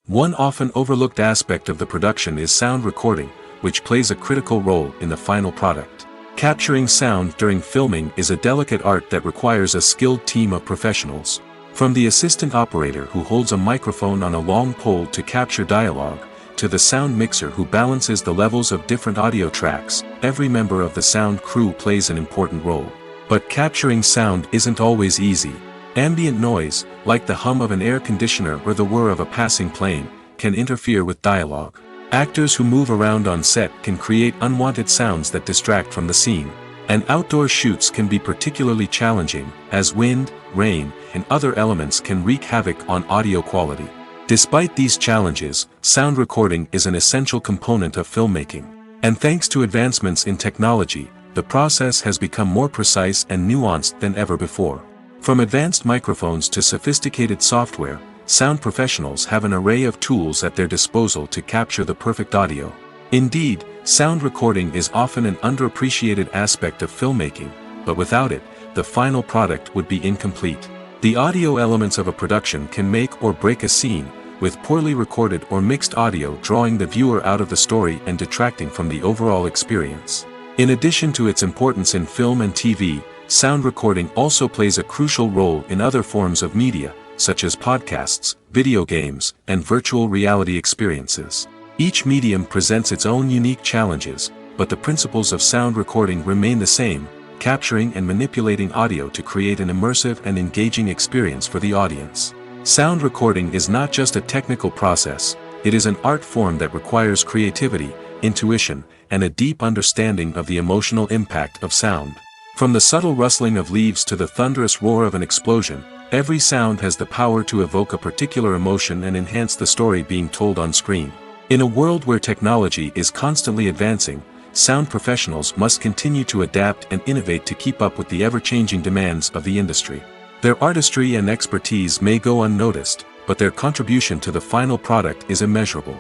One often overlooked aspect of the production is sound recording, which plays a critical role in the final product. Capturing sound during filming is a delicate art that requires a skilled team of professionals. From the assistant operator who holds a microphone on a long pole to capture dialogue, to the sound mixer who balances the levels of different audio tracks, every member of the sound crew plays an important role. But capturing sound isn't always easy. Ambient noise, like the hum of an air conditioner or the whir of a passing plane, can interfere with dialogue. Actors who move around on set can create unwanted sounds that distract from the scene. And outdoor shoots can be particularly challenging, as wind, rain, and other elements can wreak havoc on audio quality. Despite these challenges, sound recording is an essential component of filmmaking. And thanks to advancements in technology, the process has become more precise and nuanced than ever before. From advanced microphones to sophisticated software, sound professionals have an array of tools at their disposal to capture the perfect audio. Indeed, sound recording is often an underappreciated aspect of filmmaking, but without it, the final product would be incomplete. The audio elements of a production can make or break a scene, with poorly recorded or mixed audio drawing the viewer out of the story and detracting from the overall experience. In addition to its importance in film and TV, sound recording also plays a crucial role in other forms of media, such as podcasts, video games, and virtual reality experiences. Each medium presents its own unique challenges, but the principles of sound recording remain the same, capturing and manipulating audio to create an immersive and engaging experience for the audience. Sound recording is not just a technical process, it is an art form that requires creativity, intuition, and a deep understanding of the emotional impact of sound. From the subtle rustling of leaves to the thunderous roar of an explosion, every sound has the power to evoke a particular emotion and enhance the story being told on screen. In a world where technology is constantly advancing, sound professionals must continue to adapt and innovate to keep up with the ever-changing demands of the industry. Their artistry and expertise may go unnoticed, but their contribution to the final product is immeasurable.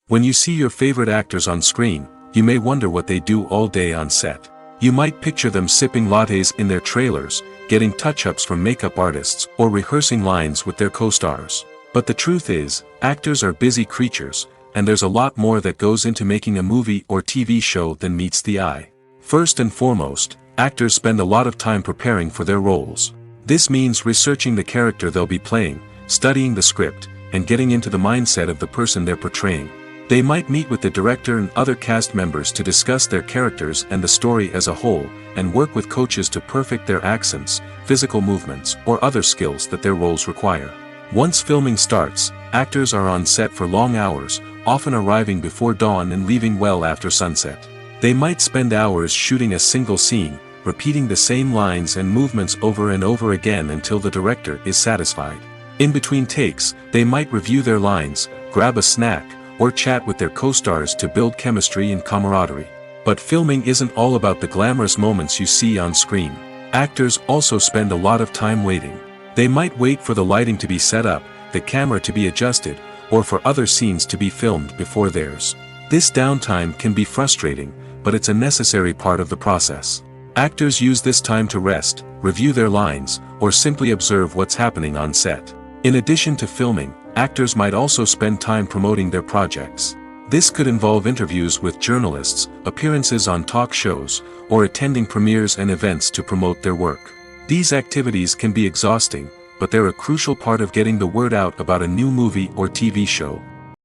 When you see your favorite actors on screen, you may wonder what they do all day on set. You might picture them sipping lattes in their trailers, getting touch-ups from makeup artists, or rehearsing lines with their co-stars. But the truth is, actors are busy creatures, and there's a lot more that goes into making a movie or TV show than meets the eye. First and foremost, actors spend a lot of time preparing for their roles. This means researching the character they'll be playing, studying the script, and getting into the mindset of the person they're portraying. They might meet with the director and other cast members to discuss their characters and the story as a whole, and work with coaches to perfect their accents, physical movements, or other skills that their roles require. Once filming starts, actors are on set for long hours, often arriving before dawn and leaving well after sunset. They might spend hours shooting a single scene, repeating the same lines and movements over and over again until the director is satisfied. In between takes, they might review their lines, grab a snack, or chat with their co-stars to build chemistry and camaraderie. But filming isn't all about the glamorous moments you see on screen. Actors also spend a lot of time waiting. They might wait for the lighting to be set up, the camera to be adjusted, or for other scenes to be filmed before theirs. This downtime can be frustrating, but it's a necessary part of the process. Actors use this time to rest, review their lines, or simply observe what's happening on set. In addition to filming, actors might also spend time promoting their projects. This could involve interviews with journalists, appearances on talk shows, or attending premieres and events to promote their work. These activities can be exhausting, but they're a crucial part of getting the word out about a new movie or TV show.